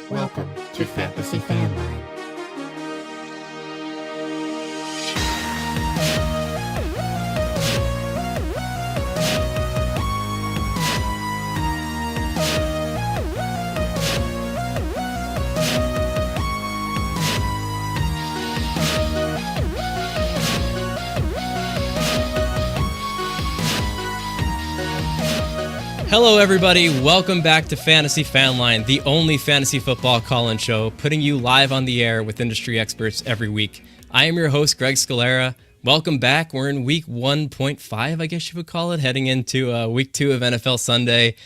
Welcome to Fantasy Fanline. Hello everybody, welcome back to Fantasy Fanline, the only fantasy football call-in show, putting you live on the air with industry experts every week. I am your host, Greg Scalera. Welcome back. We're in week 1.5, I guess you would call it, heading into week 2 of NFL Sunday.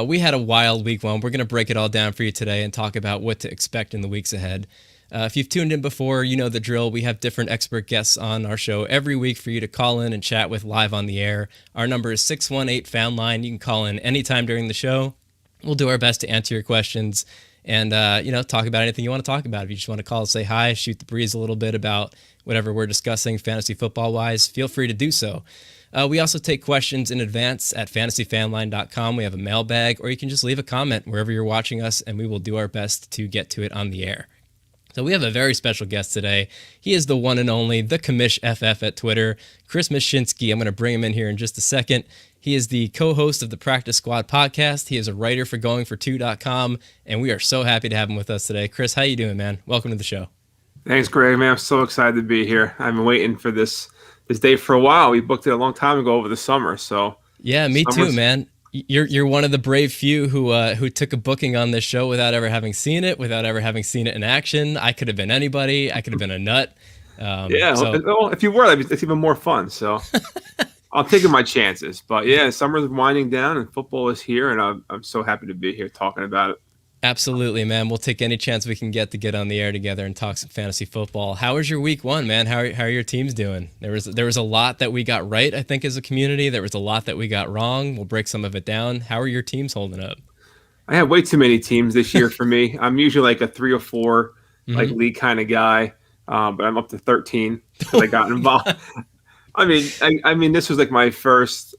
We had a wild week 1. We're going to break it all down for you today and talk about what to expect in the weeks ahead. If you've tuned in before, you know the drill. We have different expert guests on our show every week for you to call in and chat with live on the air. Our number is 618-FANLINE. You can call in anytime during the show. We'll do our best to answer your questions and, talk about anything you want to talk about. If you just want to call, say hi, shoot the breeze a little bit about whatever we're discussing fantasy football-wise, feel free to do so. We also take questions in advance at fantasyfanline.com. We have a mailbag, or you can just leave a comment wherever you're watching us, and we will do our best to get to it on the air. So we have a very special guest today. He is the one and only, the Commish FF at Twitter, Chris Moshinskie. I'm going to bring him in here in just a second. He is the co-host of the Practice Squad podcast. He is a writer for goingfor2.com, and we are so happy to have him with us today. Chris, how you doing, man? Welcome to the show. Thanks, Greg, man. I'm so excited to be here. I've been waiting for this day for a while. We booked it a long time ago over the summer. So yeah, me too, man. You're one of the brave few who took a booking on this show without ever having seen it in action. I could have been anybody. I could have been a nut. Well, if you were, it's even more fun. So I'm taking my chances. But yeah, summer's winding down and football is here, and I'm so happy to be here talking about it. Absolutely, man. We'll take any chance we can get on the air together and talk some fantasy football. How was your week 1, man? How are your teams doing? There was a lot that we got right, I think, as a community. There was a lot that we got wrong. We'll break some of it down. How are your teams holding up? I have way too many teams this year for me. I'm usually like a 3 or 4 league kind of guy, but I'm up to 13 because I got involved. I mean, this was like my first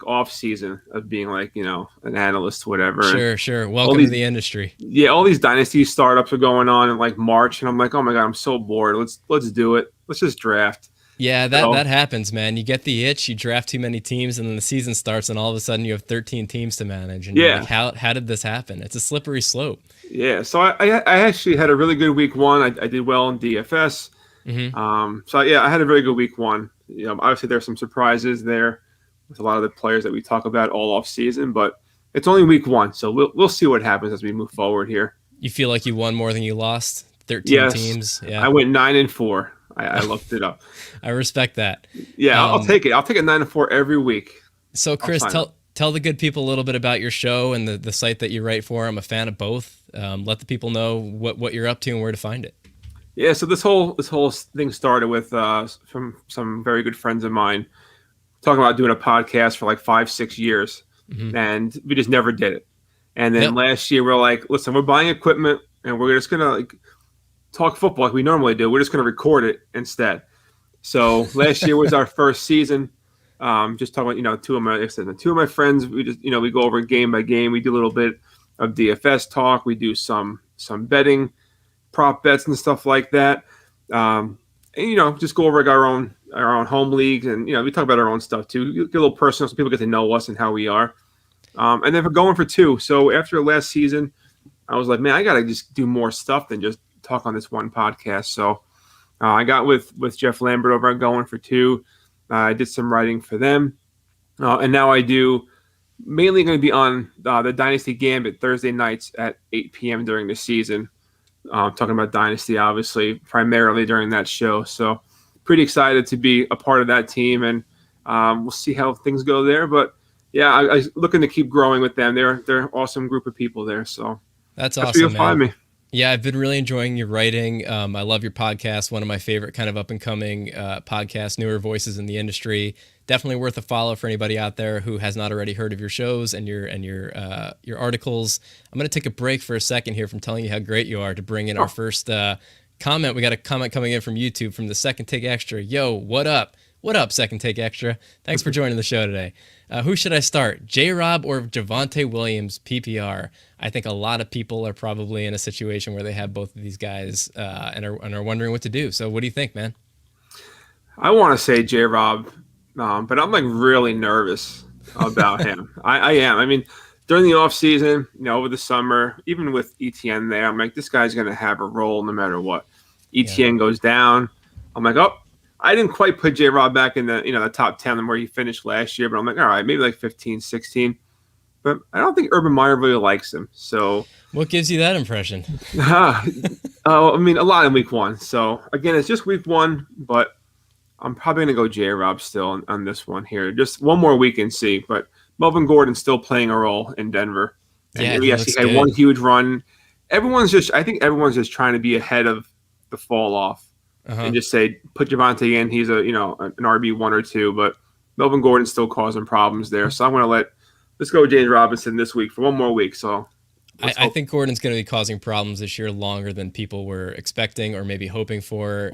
off season of being an analyst, whatever. Sure. Welcome to the industry. Yeah, all these dynasty startups are going on in like March, and I'm like, oh my god, I'm so bored. Let's do it. Let's just draft. Yeah, that happens, man. You get the itch, you draft too many teams, and then the season starts, and all of a sudden you have 13 teams to manage. And you're like, how did this happen? It's a slippery slope. Yeah, so I actually had a really good week 1. I did well in DFS. I had a very good week 1. Obviously there's some surprises there with a lot of the players that we talk about all off season, but it's only week 1, so we'll see what happens as we move forward here. You feel like you won more than you lost? 13 teams? Yeah. I went 9-4. I looked it up. I respect that. Yeah, I'll take it. I'll take it 9-4 every week. So Chris, tell the good people a little bit about your show and the site that you write for. I'm a fan of both. Let the people know what you're up to and where to find it. Yeah, so this whole thing started with from some very good friends of mine talking about doing a podcast for like 5-6 years, and we just never did it. And then last year we're like, listen, we're buying equipment and we're just gonna talk football like we normally do. We're just gonna record it instead. So last year was our first season. Just talking about two of my friends. We just we go over game by game. We do a little bit of DFS talk. We do some betting, prop bets and stuff like that. And just go over like our own home leagues, and we talk about our own stuff too. Get a little personal so people get to know us and how we are. And then we're going for 2. So after last season, I was like, man, I gotta just do more stuff than just talk on this one podcast. So I got with Jeff Lambert over at Going for 2. I did some writing for them, and now I do mainly going to be on the Dynasty Gambit Thursday nights at 8 p.m. during the season. Talking about Dynasty, obviously, primarily during that show. So pretty excited to be a part of that team, and we'll see how things go there. But yeah, I'm looking to keep growing with them. They're an awesome group of people there. So that's awesome, where you'll find me. Yeah, I've been really enjoying your writing. I love your podcast. One of my favorite kind of up-and-coming podcasts, newer voices in the industry. Definitely worth a follow for anybody out there who has not already heard of your shows and your articles. I'm going to take a break for a second here from telling you how great you are to bring in our first comment. We got a comment coming in from YouTube from the Second Take Extra. Yo, what up? What up, Second Take Extra? Thanks for joining the show today. Who should I start, J-Rob or Javonte Williams, PPR? I think a lot of people are probably in a situation where they have both of these guys and are wondering what to do. So what do you think, man? I want to say J-Rob, but I'm like really nervous about him. I am. I mean, during the offseason, over the summer, even with ETN there, I'm like, this guy's going to have a role no matter what. ETN goes down. I'm like, oh, I didn't quite put J-Rob back in the top 10 where he finished last year, but I'm like, all right, maybe like 15, 16. But I don't think Urban Meyer really likes him. So what gives you that impression? I mean, a lot in week one. So again, it's just week one, but I'm probably going to go J-Rob still on this one here. Just one more week and see. But Melvin Gordon's still playing a role in Denver. And yes, he had good. One huge run. I think everyone's just trying to be ahead of the fall off. And just say, put Javonte in. He's an RB1 or 2, but Melvin Gordon's still causing problems there. So I'm going to let's go James Robinson this week for one more week. So I think Gordon's going to be causing problems this year longer than people were expecting or maybe hoping for.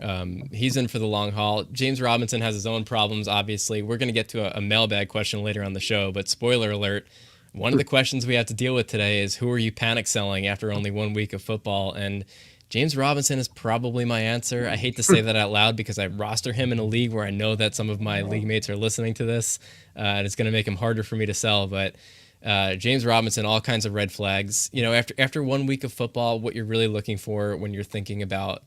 He's in for the long haul. James Robinson has his own problems, obviously. We're going to get to a mailbag question later on the show, but spoiler alert, one of the questions we have to deal with today is who are you panic selling after only 1 week of football? And James Robinson is probably my answer. I hate to say that out loud because I roster him in a league where I know that some of my league mates are listening to this, and it's going to make him harder for me to sell. But James Robinson, all kinds of red flags. After 1 week of football, what you're really looking for when you're thinking about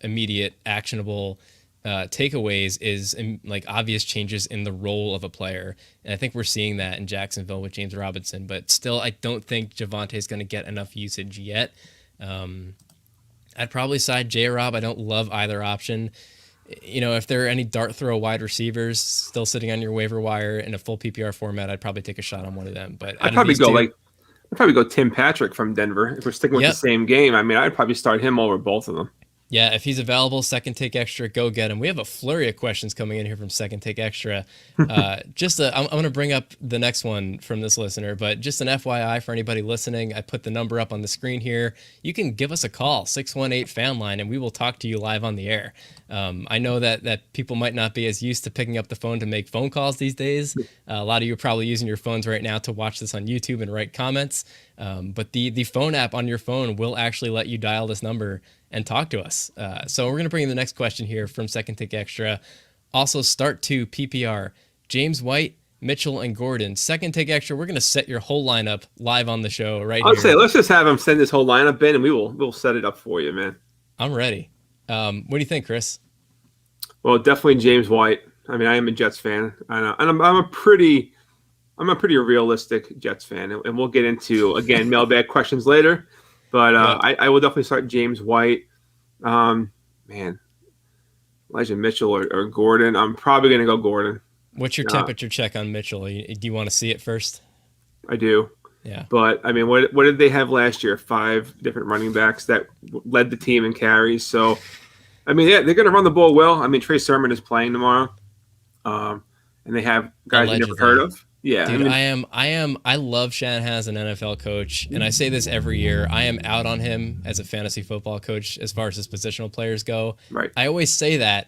immediate, actionable takeaways is like obvious changes in the role of a player. And I think we're seeing that in Jacksonville with James Robinson. But still, I don't think Javonte is going to get enough usage yet. I'd probably side J-Rob. I don't love either option. If there are any dart throw wide receivers still sitting on your waiver wire in a full PPR format, I'd probably take a shot on one of them. But I'd probably go Tim Patrick from Denver if we're sticking with the same game. I mean, I'd probably start him over both of them. Yeah, if he's available, Second Take Extra, go get him. We have a flurry of questions coming in here from Second Take Extra. I'm going to bring up the next one from this listener, but just an FYI for anybody listening, I put the number up on the screen here. You can give us a call, 618-FANLINE, and we will talk to you live on the air. I know that people might not be as used to picking up the phone to make phone calls these days. A lot of you are probably using your phones right now to watch this on YouTube and write comments. But the phone app on your phone will actually let you dial this number and talk to us. So we're going to bring in the next question here from Second Take Extra. Also, start 2 PPR, James White, Mitchell, and Gordon. Second Take Extra, we're going to set your whole lineup live on the show right here. I'd say let's just have him send this whole lineup in, and we'll set it up for you, man. I'm ready. What do you think, Chris? Well, definitely James White. I mean, I am a Jets fan, and I'm a pretty realistic Jets fan, and we'll get into again mailbag questions later. But I will definitely start James White. Man, Elijah Mitchell or Gordon. I'm probably going to go Gordon. What's your temperature check on Mitchell? Do you want to see it first? I do. Yeah. But, I mean, what did they have last year? 5 different running backs that led the team in carries. So, I mean, yeah, they're going to run the ball well. I mean, Trey Sermon is playing tomorrow. And they have guys you never heard of. Yeah, dude, I love Shanahan as an NFL coach, and I say this every year. I am out on him as a fantasy football coach as far as his positional players go. Right. I always say that.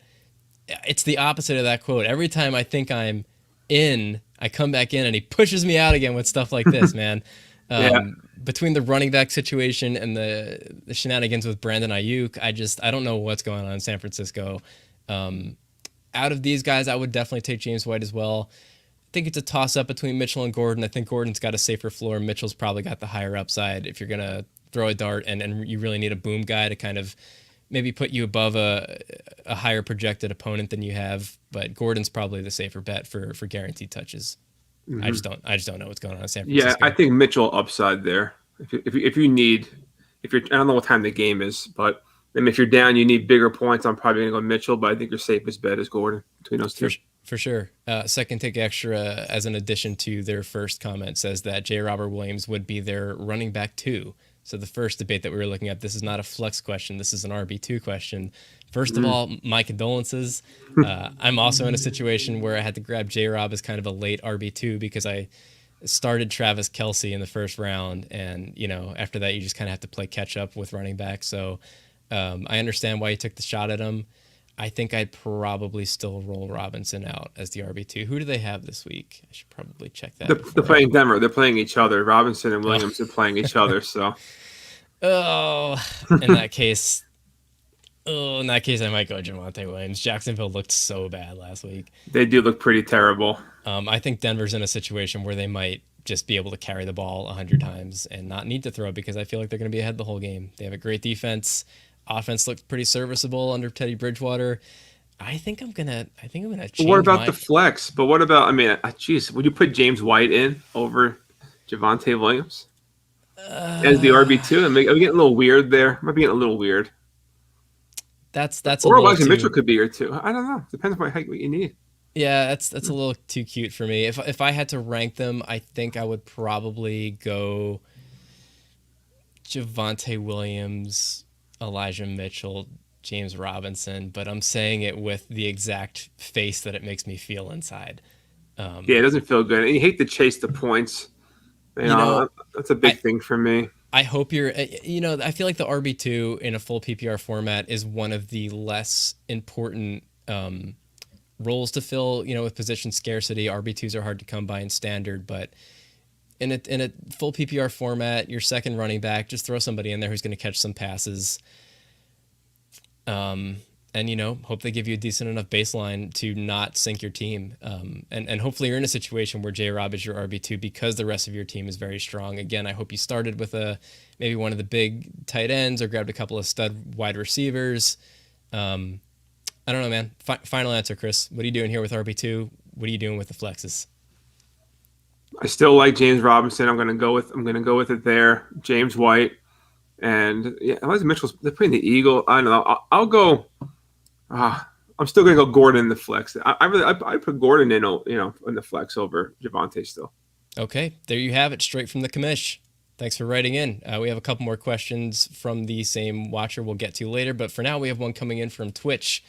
It's the opposite of that quote. Every time I think I'm in, I come back in, and he pushes me out again with stuff like this, man. Between the running back situation and the shenanigans with Brandon Ayuk, I don't know what's going on in San Francisco. Out of these guys, I would definitely take James White as well. I think it's a toss-up between Mitchell and Gordon. I think Gordon's got a safer floor. Mitchell's probably got the higher upside if you're going to throw a dart and you really need a boom guy to kind of maybe put you above a higher projected opponent than you have. But Gordon's probably the safer bet for guaranteed touches. Mm-hmm. I just don't know what's going on in San Francisco. Yeah, I think Mitchell upside there. If you need, I don't know what time the game is, but if you're down, you need bigger points. I'm probably going to go Mitchell, but I think your safest bet is Gordon between those two. For sure. Second Take Extra, as an addition to their first comment, says that J. Robert Williams would be their running back 2. So the first debate that we were looking at, this is not a flex question. This is an RB2 question. First of all, my condolences. I'm also in a situation where I had to grab J. Rob as kind of a late RB2 because I started Travis Kelce in the first round. And, after that, you just kind of have to play catch up with running back. So I understand why you took the shot at him. I think I'd probably still roll Robinson out as the RB2. Who do they have this week? I should probably check that. They're playing Denver. They're playing each other. Robinson and Williams Oh. are playing each other. So, in that case, I might go Javonte Williams. Jacksonville looked so bad last week. They do look pretty terrible. I think Denver's in a situation where they might just be able to carry the ball 100 times and not need to throw because I feel like they're going to be ahead the whole game. They have a great defense. Offense looked pretty serviceable under Teddy Bridgewater. I think I'm gonna change. What about the flex? But what about? I mean, geez, would you put James White in over Javonte Williams as the RB2? Are we getting a little weird there? Might be getting a little weird. That's or Elijah Mitchell could be here too. I don't know. Depends on what you need. Yeah, that's a little too cute for me. If I had to rank them, I think I would probably go Javonte Williams, Elijah Mitchell, James Robinson, but I'm saying it with the exact face that it makes me feel inside. Yeah, it doesn't feel good. And you hate to chase the points. You know, that's a big thing for me. I hope you're, I feel like the RB2 in a full PPR format is one of the less important roles to fill, with position scarcity. RB2s are hard to come by in standard, but in a full PPR format, your second running back, just throw somebody in there who's going to catch some passes. And hope they give you a decent enough baseline to not sink your team. And hopefully you're in a situation where J-Rob is your RB2 because the rest of your team is very strong. Again, I hope you started with maybe one of the big tight ends or grabbed a couple of stud wide receivers. I don't know, man. Final answer, Chris. What are you doing here with RB2? What are you doing with the flexes? I still like James Robinson. I'm gonna go with it there. James White and Elijah Mitchell's. They're playing the Eagle. I don't know. I'll go. I'm still gonna go Gordon in the flex. I put Gordon in in the flex over Javonte still. Okay, there you have it, straight from the commish. Thanks for writing in. We have a couple more questions from the same watcher we'll get to later, but for now we have one coming in from Twitch.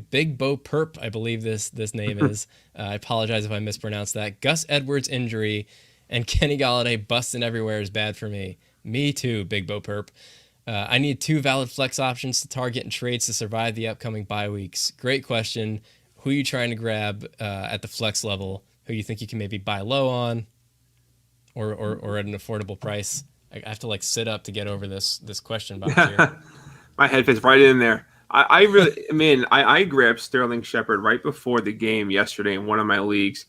Big Bo Perp, I believe this name is. I apologize if I mispronounced that. Gus Edwards injury and Kenny Galladay busting everywhere is bad for me. Me too, Big Bo Perp. I need 2 valid flex options to target and trades to survive the upcoming bye weeks. Great question. Who are you trying to grab at the flex level? Who you think you can maybe buy low on or at an affordable price? I have to sit up to get over this question box here. My head fits right in there. I grabbed Sterling Shepard right before the game yesterday in one of my leagues.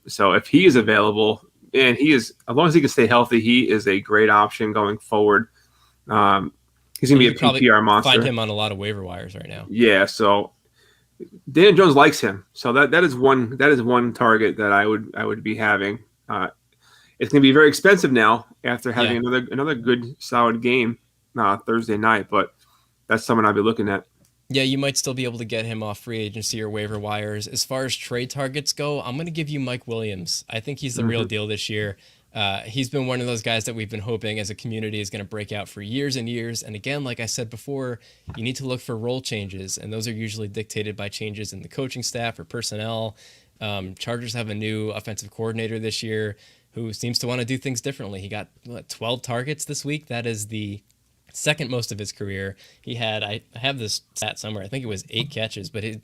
So if he is available, and as long as he can stay healthy, he is a great option going forward. He's going to be a PPR monster. Find him on a lot of waiver wires right now. Yeah, so Dan Jones likes him. So that is one target that I would be having. It's going to be very expensive now after having another good solid game Thursday night, but that's someone I'll be looking at. Yeah, you might still be able to get him off free agency or waiver wires. As far as trade targets go, I'm going to give you Mike Williams. I think he's the real deal this year. He's been one of those guys that we've been hoping as a community is going to break out for years and years. And again, like I said before, you need to look for role changes, and those are usually dictated by changes in the coaching staff or personnel. Chargers have a new offensive coordinator this year who seems to want to do things differently. He got 12 targets this week. That is the second most of his career. He had, I have this stat somewhere, I think it was 8 catches, but I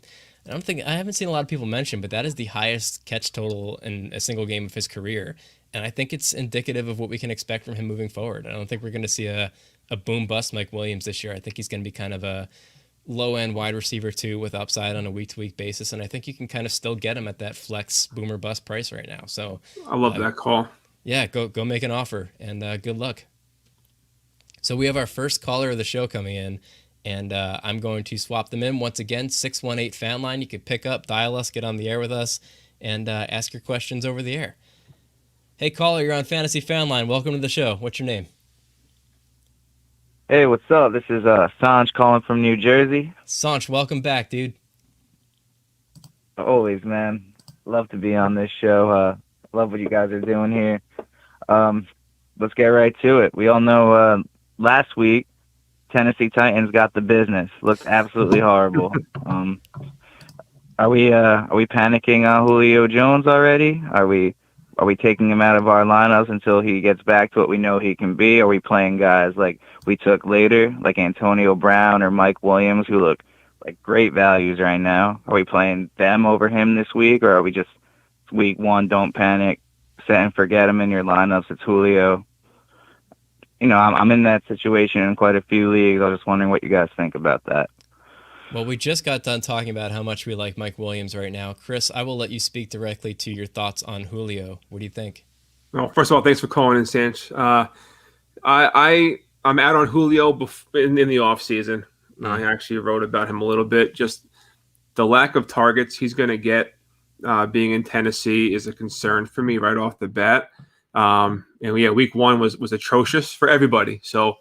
haven't seen a lot of people mention, but that is the highest catch total in a single game of his career. And I think it's indicative of what we can expect from him moving forward. I don't think we're going to see a boom bust Mike Williams this year. I think he's going to be kind of a low-end wide receiver too with upside on a week-to-week basis. And I think you can kind of still get him at that flex boomer bust price right now. So I love that call. Yeah, go make an offer, and good luck. So we have our first caller of the show coming in, and I'm going to swap them in. Once again, 618 Fanline. You can pick up, dial us, get on the air with us, and ask your questions over the air. Hey, caller, you're on Fantasy Fanline. Welcome to the show. What's your name? Hey, what's up? This is Sanj calling from New Jersey. Sanj, welcome back, dude. Always, man. Love to be on this show. Love what you guys are doing here. Let's get right to it. We all know last week, Tennessee Titans got the business. Looked absolutely horrible. Are we panicking on Julio Jones already? Are we taking him out of our lineups until he gets back to what we know he can be? Are we playing guys like we took later, like Antonio Brown or Mike Williams, who look like great values right now. Are we playing them over him this week, or are we just week one, don't panic, set and forget him in your lineups? It's Julio. I'm in that situation in quite a few leagues. I was just wondering what you guys think about that. Well, we just got done talking about how much we like Mike Williams right now. Chris, I will let you speak directly to your thoughts on Julio. What do you think? Well, first of all, thanks for calling in, Sanch. I'm out on Julio in the offseason. I actually wrote about him a little bit. Just the lack of targets he's going to get being in Tennessee is a concern for me right off the bat. Week one was atrocious for everybody. So,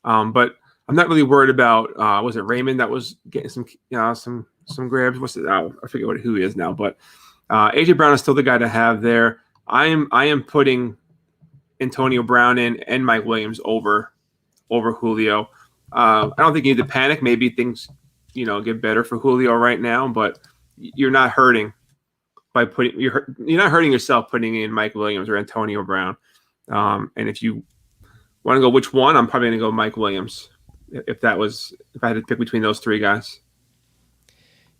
but I'm not really worried about. Was it Raymond that was getting some grabs? What's it? I forget who he is now. But AJ Brown is still the guy to have there. I am putting Antonio Brown in and Mike Williams over Julio. I don't think you need to panic. Maybe things get better for Julio right now, but you're not hurting by you're not hurting yourself putting in Mike Williams or Antonio Brown. And if you want to go which one, I'm probably going to go Mike Williams. If I had to pick between those three guys.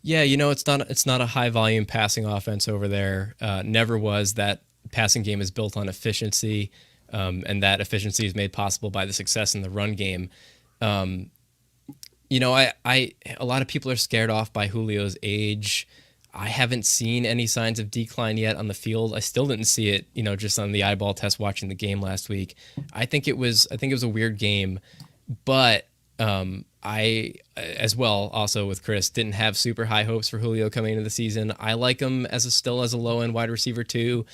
Yeah, it's not a high volume passing offense over there. Never was. That passing game is built on efficiency, and that efficiency is made possible by the success in the run game. A lot of people are scared off by Julio's age. I haven't seen any signs of decline yet on the field. I still didn't see it, just on the eyeball test watching the game last week. I think it was a weird game, but I, as well, also with Chris, didn't have super high hopes for Julio coming into the season. I like him as a low end wide receiver too,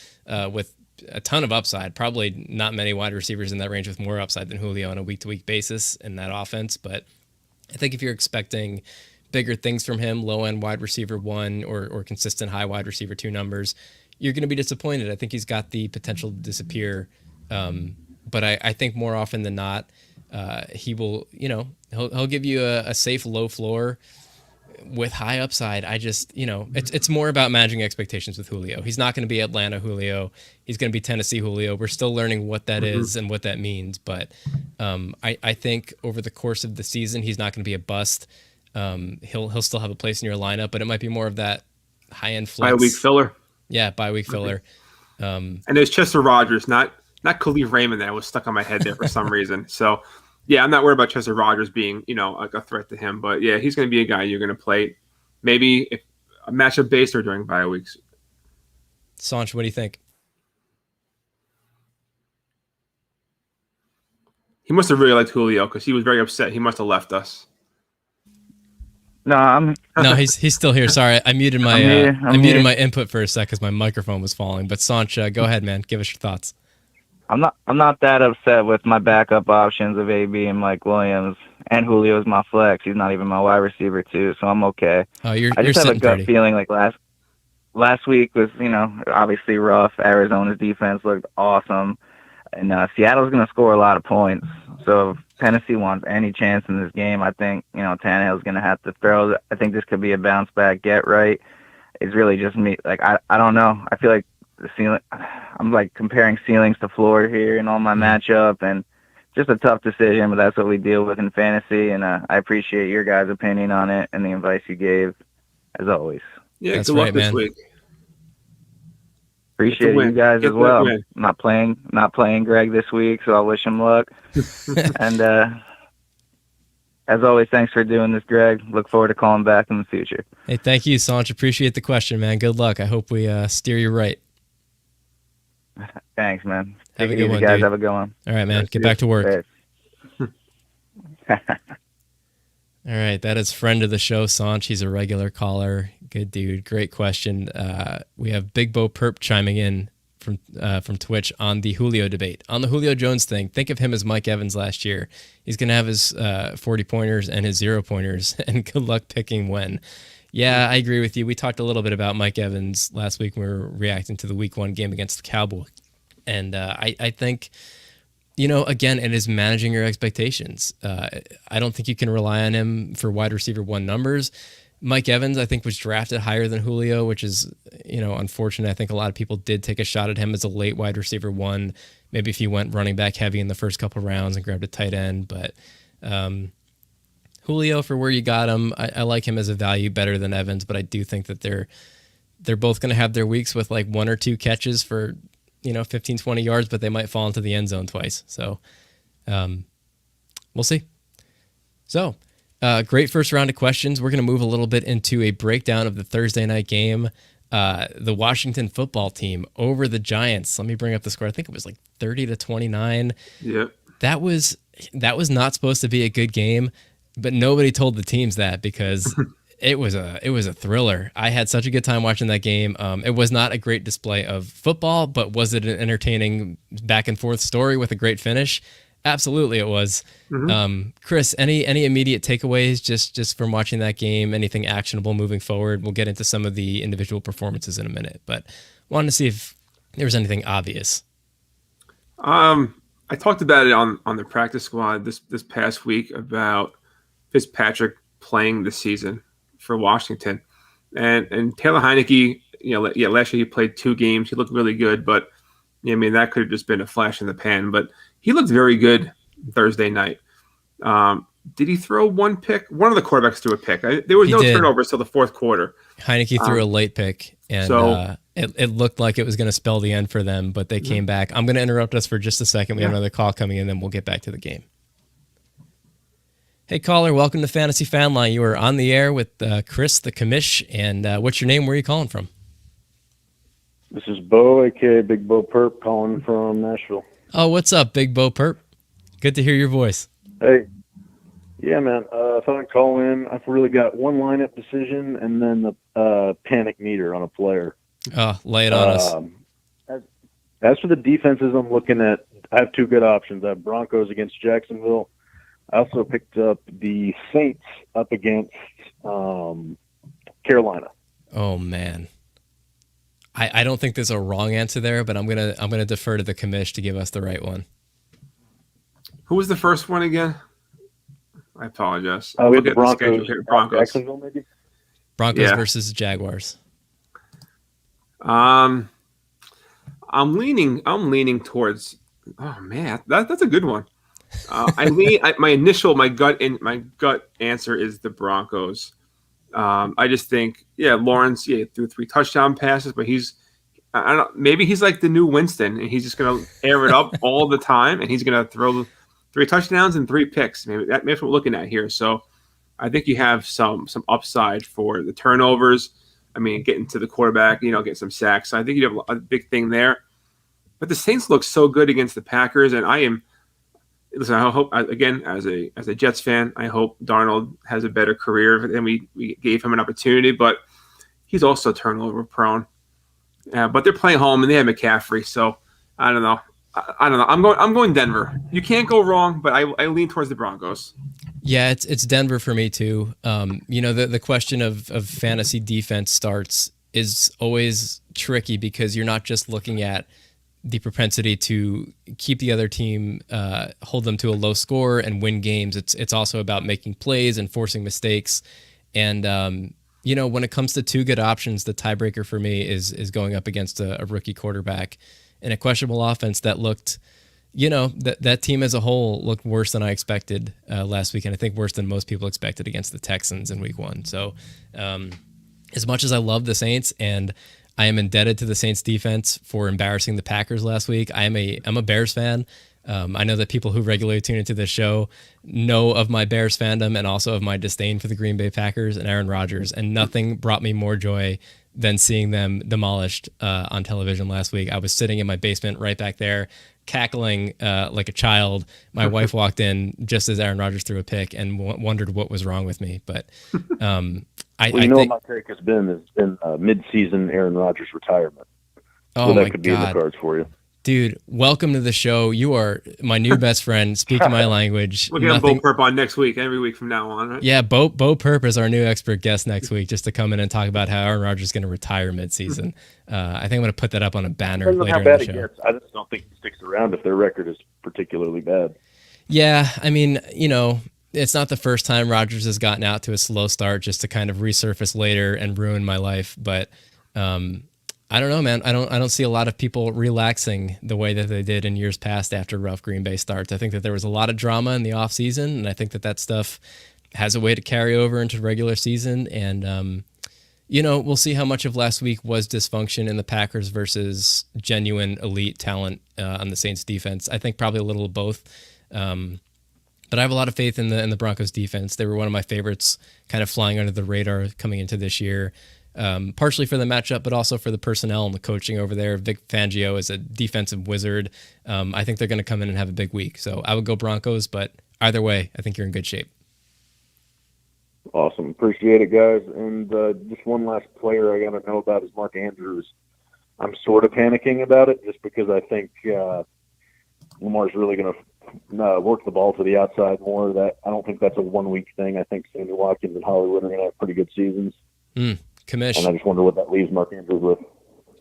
with a ton of upside. Probably not many wide receivers in that range with more upside than Julio on a week-to-week basis in that offense. But I think if you're expecting bigger things from him, low-end wide receiver 1 or consistent high wide receiver 2 numbers, you're going to be disappointed. I think he's got the potential to disappear. But I think more often than not, he will, he'll give you a safe low floor with high upside. I just, it's more about managing expectations with Julio. He's not going to be Atlanta Julio. He's going to be Tennessee Julio. We're still learning what that is and what that means. But I think over the course of the season, he's not going to be a bust. He'll still have a place in your lineup, but it might be more of that high end flex. Bye-week filler. Yeah, bye-week filler. And there's Chester Rogers, not Khalif Raymond that was stuck on my head there for some reason. So, yeah, I'm not worried about Chester Rogers being, like a threat to him. But, yeah, he's going to be a guy you're going to play maybe if a matchup based or during bye weeks. Sanch, what do you think? He must have really liked Julio because he was very upset. He must have left us. No, he's still here. Sorry, I muted my my input for a sec because my microphone was falling. But Sanch, go ahead, man. Give us your thoughts. I'm not that upset with my backup options of AB and Mike Williams, and Julio's my flex. He's not even my wide receiver too, so I'm okay. Oh, you're I just have a gut pretty. feeling like last week was obviously rough. Arizona's defense looked awesome, and Seattle's going to score a lot of points. So if Tennessee wants any chance in this game, I think Tannehill's going to have to throw. I think this could be a bounce back get right. It's really just me. Like I don't know. I feel like the ceiling. I'm like comparing ceilings to floor here in all my matchup, and just a tough decision. But that's what we deal with in fantasy, and I appreciate your guys' opinion on it and the advice you gave, as always. Yeah, that's good luck right, this man. week. Appreciate you guys as well. I'm not playing Greg this week, so I wish him luck. And as always, thanks for doing this, Greg. Look forward to calling back in the future. Hey, thank you, Sanch. Appreciate the question, man. Good luck. I hope we steer you right. Thanks, man. Have Take a it good easy, one, guys. dude. Have a good one. All right, man. Get back to work. Great. All right, that is friend of the show, Sanch. He's a regular caller. Good dude. Great question. We have Big Bo Perp chiming in from Twitch on the Julio debate. On the Julio Jones thing, think of him as Mike Evans last year. He's going to have his 40-pointers and his 0-pointers, and good luck picking when. Yeah, I agree with you. We talked a little bit about Mike Evans last week when we were reacting to the Week 1 game against the Cowboys. And I think... again, it is managing your expectations. I don't think you can rely on him for wide receiver 1 numbers. Mike Evans, I think, was drafted higher than Julio, which is, unfortunate. I think a lot of people did take a shot at him as a late wide receiver 1. Maybe if he went running back heavy in the first couple rounds and grabbed a tight end. But Julio, for where you got him, I like him as a value better than Evans, but I do think that they're both going to have their weeks with like 1 or 2 catches for 15, 20 yards, but they might fall into the end zone twice. So we'll see. So great first round of questions. We're going to move a little bit into a breakdown of the Thursday night game. The Washington football team over the Giants. Let me bring up the score. I think it was like 30-29. Yep. That was not supposed to be a good game, but nobody told the teams that because it was a thriller. I had such a good time watching that game. It was not a great display of football, but was it an entertaining back and forth story with a great finish? Absolutely, it was. Mm-hmm. Chris, any immediate takeaways just from watching that game? Anything actionable moving forward? We'll get into some of the individual performances in a minute, but wanted to see if there was anything obvious. I talked about it on the practice squad this past week about Fitzpatrick playing the season for Washington, and Taylor Heineke. Last year he played 2 games. He looked really good, but that could have just been a flash in the pan. But he looked very good Thursday night. Did he throw 1 pick? One of the quarterbacks threw a pick. There was no turnovers till the fourth quarter. Heineke threw a late pick, and it looked like it was going to spell the end for them, but they came back. I'm going to interrupt us for just a second. We have another call coming in, then we'll get back to the game. Hey, caller, welcome to Fantasy Fanline. You are on the air with Chris, the commish, and what's your name? Where are you calling from? This is Bo, a.k.a. Big Bo Perp, calling from Nashville. Oh, what's up, Big Bo Perp? Good to hear your voice. Hey. Yeah, man. I thought I'd call in. I've really got one lineup decision and then the panic meter on a player. Oh, lay it on us. As for the defenses I'm looking at, I have 2 good options. I have Broncos against Jacksonville. I also picked up the Saints up against Carolina. Oh, man. I don't think there's a wrong answer there, but I'm gonna defer to the commish to give us the right one. Who was the first one again? I apologize. We have the Broncos. Jacksonville, maybe. Broncos versus Jaguars. I'm leaning towards. Oh man, that's a good one. My gut answer is the Broncos. I just think, Lawrence, threw 3 touchdown passes, but I don't know, maybe he's like the new Winston, and he's just gonna air it up all the time, and he's gonna throw 3 touchdowns and 3 picks. Maybe that's what we're looking at here. So I think you have some upside for the turnovers. Getting to the quarterback, get some sacks. So I think you have a big thing there. But the Saints look so good against the Packers, and I hope, again, as a Jets fan, I hope Darnold has a better career than we gave him an opportunity. But he's also turnover prone. But they're playing home, and they have McCaffrey. So I don't know. I'm going Denver. You can't go wrong, but I lean towards the Broncos. Yeah, it's Denver for me too. The question of fantasy defense starts is always tricky because you're not just looking at the propensity to keep the other team, hold them to a low score and win games. It's also about making plays and forcing mistakes. And when it comes to 2 good options, the tiebreaker for me is going up against a rookie quarterback and a questionable offense that looked, that team as a whole looked worse than I expected last week, and I think worse than most people expected against the Texans in week 1. So as much as I love the Saints and I am indebted to the Saints defense for embarrassing the Packers last week, I'm a Bears fan. I know that people who regularly tune into this show know of my Bears fandom and also of my disdain for the Green Bay Packers and Aaron Rodgers, and nothing brought me more joy than seeing them demolished on television last week. I was sitting in my basement right back there, cackling like a child. My wife walked in just as Aaron Rodgers threw a pick and wondered what was wrong with me. But I think what my take has been mid-season Aaron Rodgers retirement. Oh, so that my could be in the God. cards for you. Dude, welcome to the show. You are my new best friend. Speak my language. We'll get Bo Perp on next week, every week from now on, right? Yeah, Bo Perp is our new expert guest next week, just to come in and talk about how Aaron Rodgers is going to retire midseason. I think I'm going to put that up on a banner later in the show. I just don't think he sticks around if their record is particularly bad. Yeah, it's not the first time Rodgers has gotten out to a slow start just to kind of resurface later and ruin my life, but I don't know, man. I don't see a lot of people relaxing the way that they did in years past after rough Green Bay starts. I think that there was a lot of drama in the offseason, and I think that stuff has a way to carry over into regular season. And, we'll see how much of last week was dysfunction in the Packers versus genuine elite talent on the Saints defense. I think probably a little of both. But I have a lot of faith in the Broncos defense. They were one of my favorites, kind of flying under the radar coming into this year, partially for the matchup, but also for the personnel and the coaching over there. Vic Fangio is a defensive wizard. I think they're going to come in and have a big week. So I would go Broncos, but either way, I think you're in good shape. Awesome. Appreciate it, guys. And just one last player I got to know about is Mark Andrews. I'm sort of panicking about it just because I think Lamar's really going to work the ball to the outside more. That I don't think that's a 1 week thing. I think Sammy Watkins and Hollywood are going to have pretty good seasons. Commish. And I just wonder what that leaves Mark Andrews with.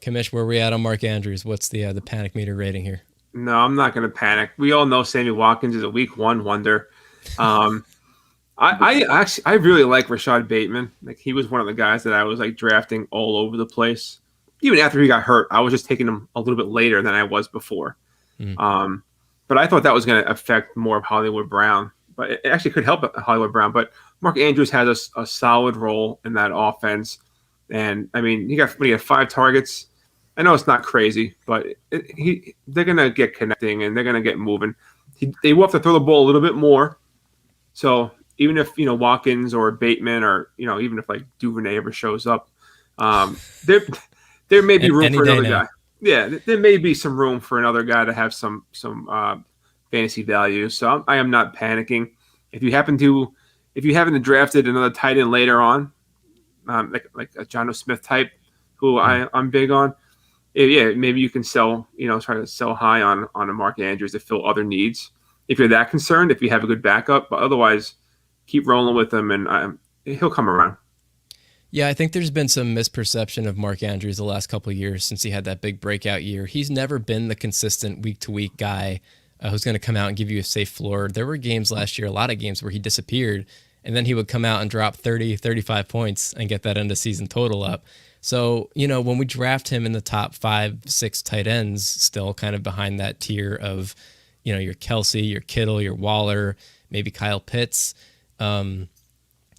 Commish, where are we at on Mark Andrews? What's the panic meter rating here? No, I'm not going to panic. We all know Sammy Watkins is a week 1 wonder. I really like Rashad Bateman. Like, he was one of the guys that I was like drafting all over the place. Even after he got hurt, I was just taking him a little bit later than I was before. But I thought that was going to affect more of Hollywood Brown. But it actually could help Hollywood Brown. But Mark Andrews has a solid role in that offense. And, I mean, he got 5 targets. I know it's not crazy, but they're going to get connecting and they're going to get moving. They will have to throw the ball a little bit more. So even if, Watkins or Bateman or, even if like Duvernay ever shows up, there may be room for another guy. Yeah, there may be some room for another guy to have some fantasy value. So I am not panicking. If you haven't drafted another tight end later on, like a Jonnu Smith type, who I'm big on, maybe you can sell, try to sell high on a Mark Andrews to fill other needs. If you're that concerned, if you have a good backup, but otherwise, keep rolling with him and he'll come around. Yeah, I think there's been some misperception of Mark Andrews the last couple of years since he had that big breakout year. He's never been the consistent week-to-week guy who's going to come out and give you a safe floor. There were games last year, a lot of games where he disappeared, and then he would come out and drop 30, 35 points and get that end of season total up. So, when we draft him in the top 5, 6 tight ends, still kind of behind that tier of, your Kelsey, your Kittle, your Waller, maybe Kyle Pitts,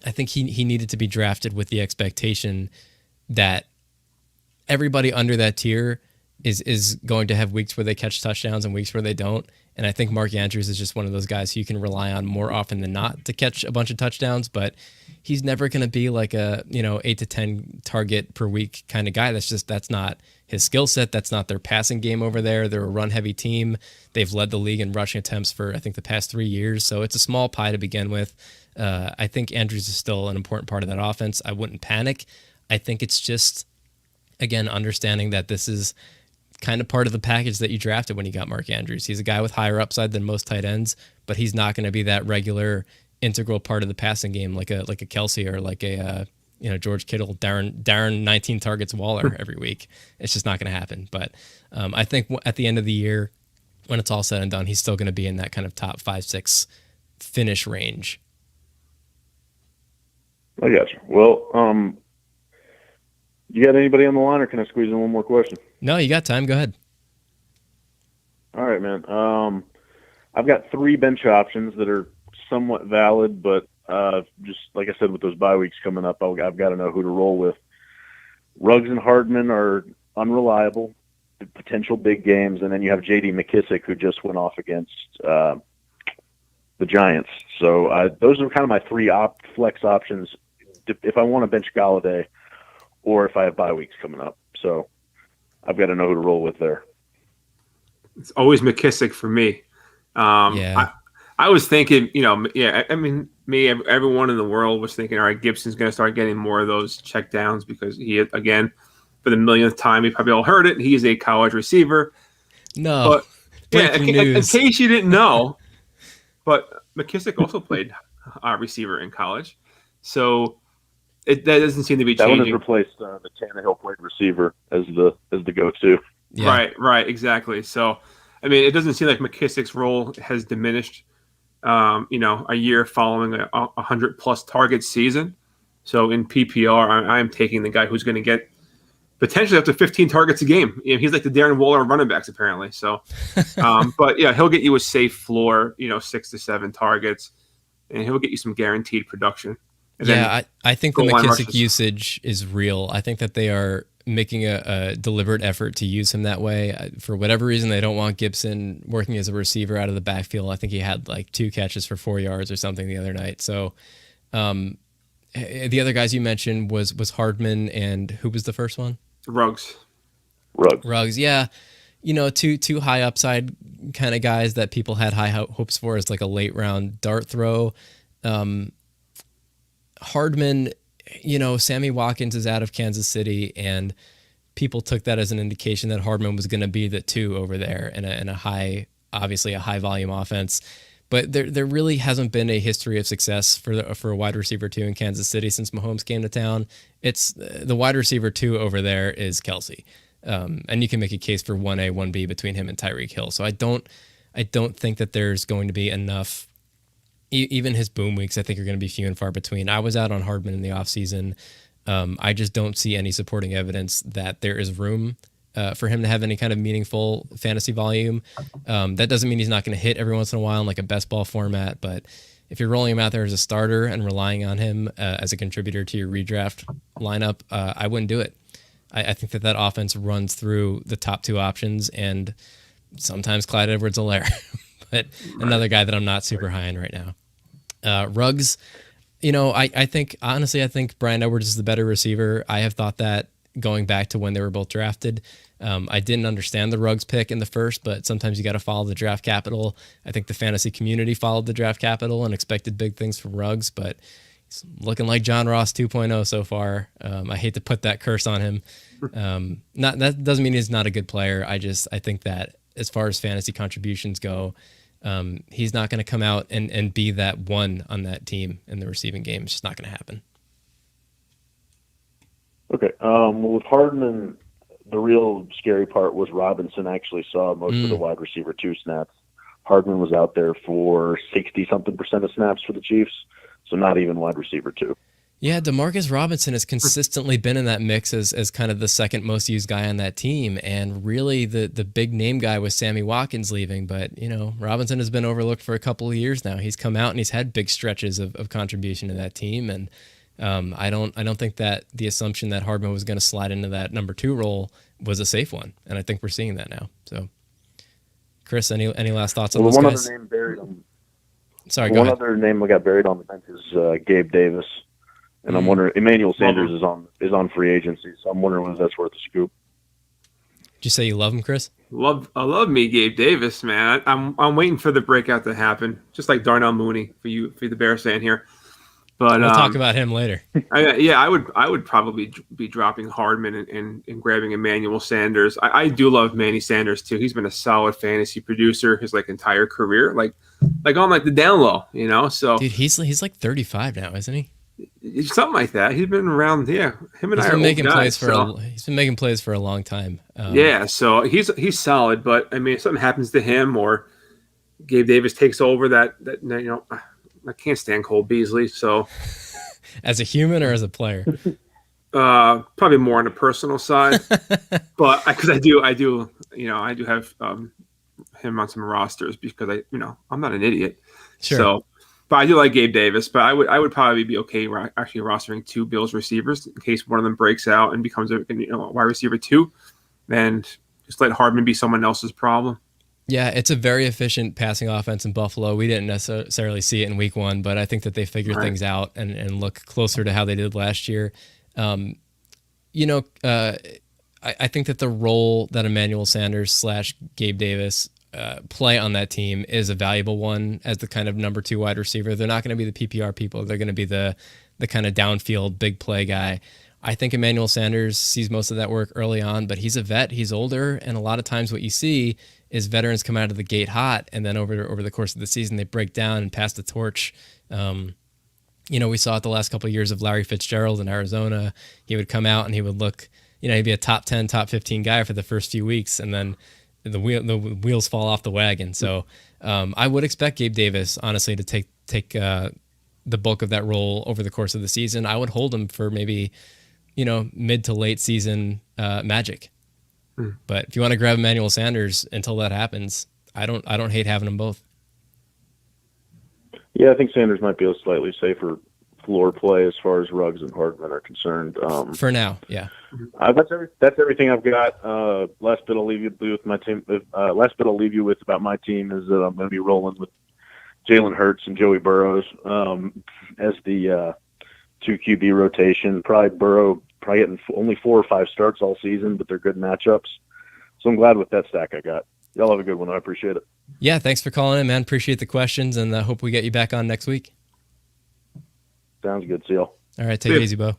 I think he needed to be drafted with the expectation that everybody under that tier is going to have weeks where they catch touchdowns and weeks where they don't. And I think Mark Andrews is just one of those guys who you can rely on more often than not to catch a bunch of touchdowns, but he's never going to be like a, 8 to 10 target per week kind of guy. That's not his skill set. That's not their passing game over there. They're a run heavy team. They've led the league in rushing attempts for, I think, the past 3 years. So it's a small pie to begin with. I think Andrews is still an important part of that offense. I wouldn't panic. I think it's just, again, understanding that this is kind of part of the package that you drafted when you got Mark Andrews. He's a guy with higher upside than most tight ends, but he's not going to be that regular integral part of the passing game like a Kelsey or like a George Kittle, Darren 19 targets Waller every week. It's just not going to happen. But I think at the end of the year, when it's all said and done, he's still going to be in that kind of top 5, 6 finish range. I got you. Well, you got anybody on the line, or can I squeeze in one more question? No, you got time. Go ahead. All right, man. I've got 3 bench options that are somewhat valid, but just like I said, with those bye weeks coming up, I've got to know who to roll with. Ruggs and Hardman are unreliable, potential big games, and then you have J.D. McKissick, who just went off against the Giants. So those are kind of my 3 flex options if I want to bench Galladay or if I have bye weeks coming up. So I've got to know who to roll with there. It's always McKissick for me. Yeah. I was thinking, I mean, everyone in the world was thinking, all right, Gibson's going to start getting more of those check downs because he, again, for the millionth time, you probably all heard it, he's a college receiver. No. But in case you didn't know, but McKissick also played receiver in college. So that doesn't seem to be changing. That one has replaced the Tannehill played receiver as the go-to. Yeah. Right, exactly. So, I mean, it doesn't seem like McKissick's role has diminished, a year following a 100-plus target season. So in PPR, I'm taking the guy who's going to get potentially up to 15 targets a game. He's like the Darren Waller of running backs, apparently. So, but yeah, he'll get you a safe floor, 6 to 7 targets. and he'll get you some guaranteed production. And yeah, I think the goal line McKissick rushes. usage is real. I think that they are making a deliberate effort to use him that way. For whatever reason, they don't want Gibson working as a receiver out of the backfield. I think he had like 2 catches for 4 yards or something the other night. So the other guys you mentioned was Hardman, and who was the first one? Ruggs. Ruggs, yeah. You know, two high upside kind of guys that people had high hopes for as like a late round dart throw. Hardman, you know, Sammy Watkins is out of Kansas City, and people took that as an indication that Hardman was going to be the 2 over there in a high, obviously a high volume offense. But there really hasn't been a history of success for a wide receiver 2 in Kansas City since Mahomes came to town. It's the wide receiver 2 over there is Kelsey. And you can make a case for 1A, 1B between him and Tyreek Hill. So I don't think that there's going to be enough. Even his boom weeks, I think, are going to be few and far between. I was out on Hardman in the offseason. I just don't see any supporting evidence that there is room for him to have any kind of meaningful fantasy volume. That doesn't mean he's not going to hit every once in a while in like a best ball format, but if you're rolling him out there as a starter and relying on him as a contributor to your redraft lineup, I wouldn't do it. I think that offense runs through the top 2 options and sometimes Clyde Edwards-Helaire, but another guy that I'm not super high on right now. Ruggs, you know, I think Bryan Edwards is the better receiver. I have thought that going back to when they were both drafted. I didn't understand the Ruggs pick in the first, but sometimes you got to follow the draft capital. I think the fantasy community followed the draft capital and expected big things from Ruggs, but he's looking like John Ross 2.0 so far. I hate to put that curse on him. That doesn't mean he's not a good player. I think that as far as fantasy contributions go, he's not going to come out and be that one on that team in the receiving game. It's just not going to happen. Okay. Well, with Hardman, the real scary part was Robinson actually saw most of the wide receiver 2 snaps. Hardman was out there for 60-something% of snaps for the Chiefs, so not even wide receiver 2. Yeah, Demarcus Robinson has consistently been in that mix as kind of the second most used guy on that team, and really the big name guy was Sammy Watkins leaving, but you know, Robinson has been overlooked for a couple of years now. He's come out and he's had big stretches of contribution to that team, and I don't think that the assumption that Hardman was going to slide into that number 2 role was a safe one, and I think we're seeing that now. So, Chris, any last thoughts on those guys? Other name buried on. Sorry, go ahead. One other name we got buried on the bench is Gabe Davis. And I'm wondering, Emmanuel Sanders is on free agency, so I'm wondering whether that's worth a scoop. Did you say you love him, Chris? I love me Gabe Davis, man. I'm waiting for the breakout to happen, just like Darnell Mooney for the Bears fan here. But we'll talk about him later. I would probably be dropping Hardman and grabbing Emmanuel Sanders. I do love Manny Sanders too. He's been a solid fantasy producer his like entire career, like on like the down low, you know. So dude, he's like 35 now, isn't he? Something like that. He's been around. Yeah, him and he's I are been making old plays guys, he's been making plays for a long time. Yeah, so he's solid. But I mean, if something happens to him or Gabe Davis takes over, that you know, I can't stand Cole Beasley. So, as a human or as a player, probably more on the personal side. But because I do have him on some rosters because I'm not an idiot. Sure. So. But I do like Gabe Davis, but I would probably be okay actually rostering 2 Bills receivers in case one of them breaks out and becomes a wide receiver 2. Then just let Hardman be someone else's problem. Yeah, it's a very efficient passing offense in Buffalo. We didn't necessarily see it in week 1, but I think that they figured things out and look closer to how they did last year. I think that the role that Emmanuel Sanders / Gabe Davis play on that team is a valuable one as the kind of number 2 wide receiver. They're not going to be the PPR people. They're going to be the kind of downfield big play guy. I think Emmanuel Sanders sees most of that work early on, but he's a vet. He's older, and a lot of times what you see is veterans come out of the gate hot, and then over the course of the season they break down and pass the torch. We saw it the last couple of years of Larry Fitzgerald in Arizona. He would come out and he would look, he'd be a top 10, top 15 guy for the first few weeks, and then the wheels fall off the wagon. So I would expect Gabe Davis, honestly, to take the bulk of that role over the course of the season. I would hold him for maybe, mid to late season magic. But if you want to grab Emmanuel Sanders until that happens, I don't hate having them both. Yeah, I think Sanders might be a slightly safer floor play as far as Ruggs and Hartman are concerned. For now, yeah. That's everything I've got. Last bit I'll leave you with my team. Last bit I'll leave you with about my team is that I'm going to be rolling with Jalen Hurts and Joey Burrows as the 2 QB rotation. Burrow getting only 4 or 5 starts all season, but they're good matchups. So I'm glad with that stack I got. Y'all have a good one. I appreciate it. Yeah, thanks for calling in, man. Appreciate the questions, and I hope we get you back on next week. Sounds good. See y'all. All right, take it easy, Bo.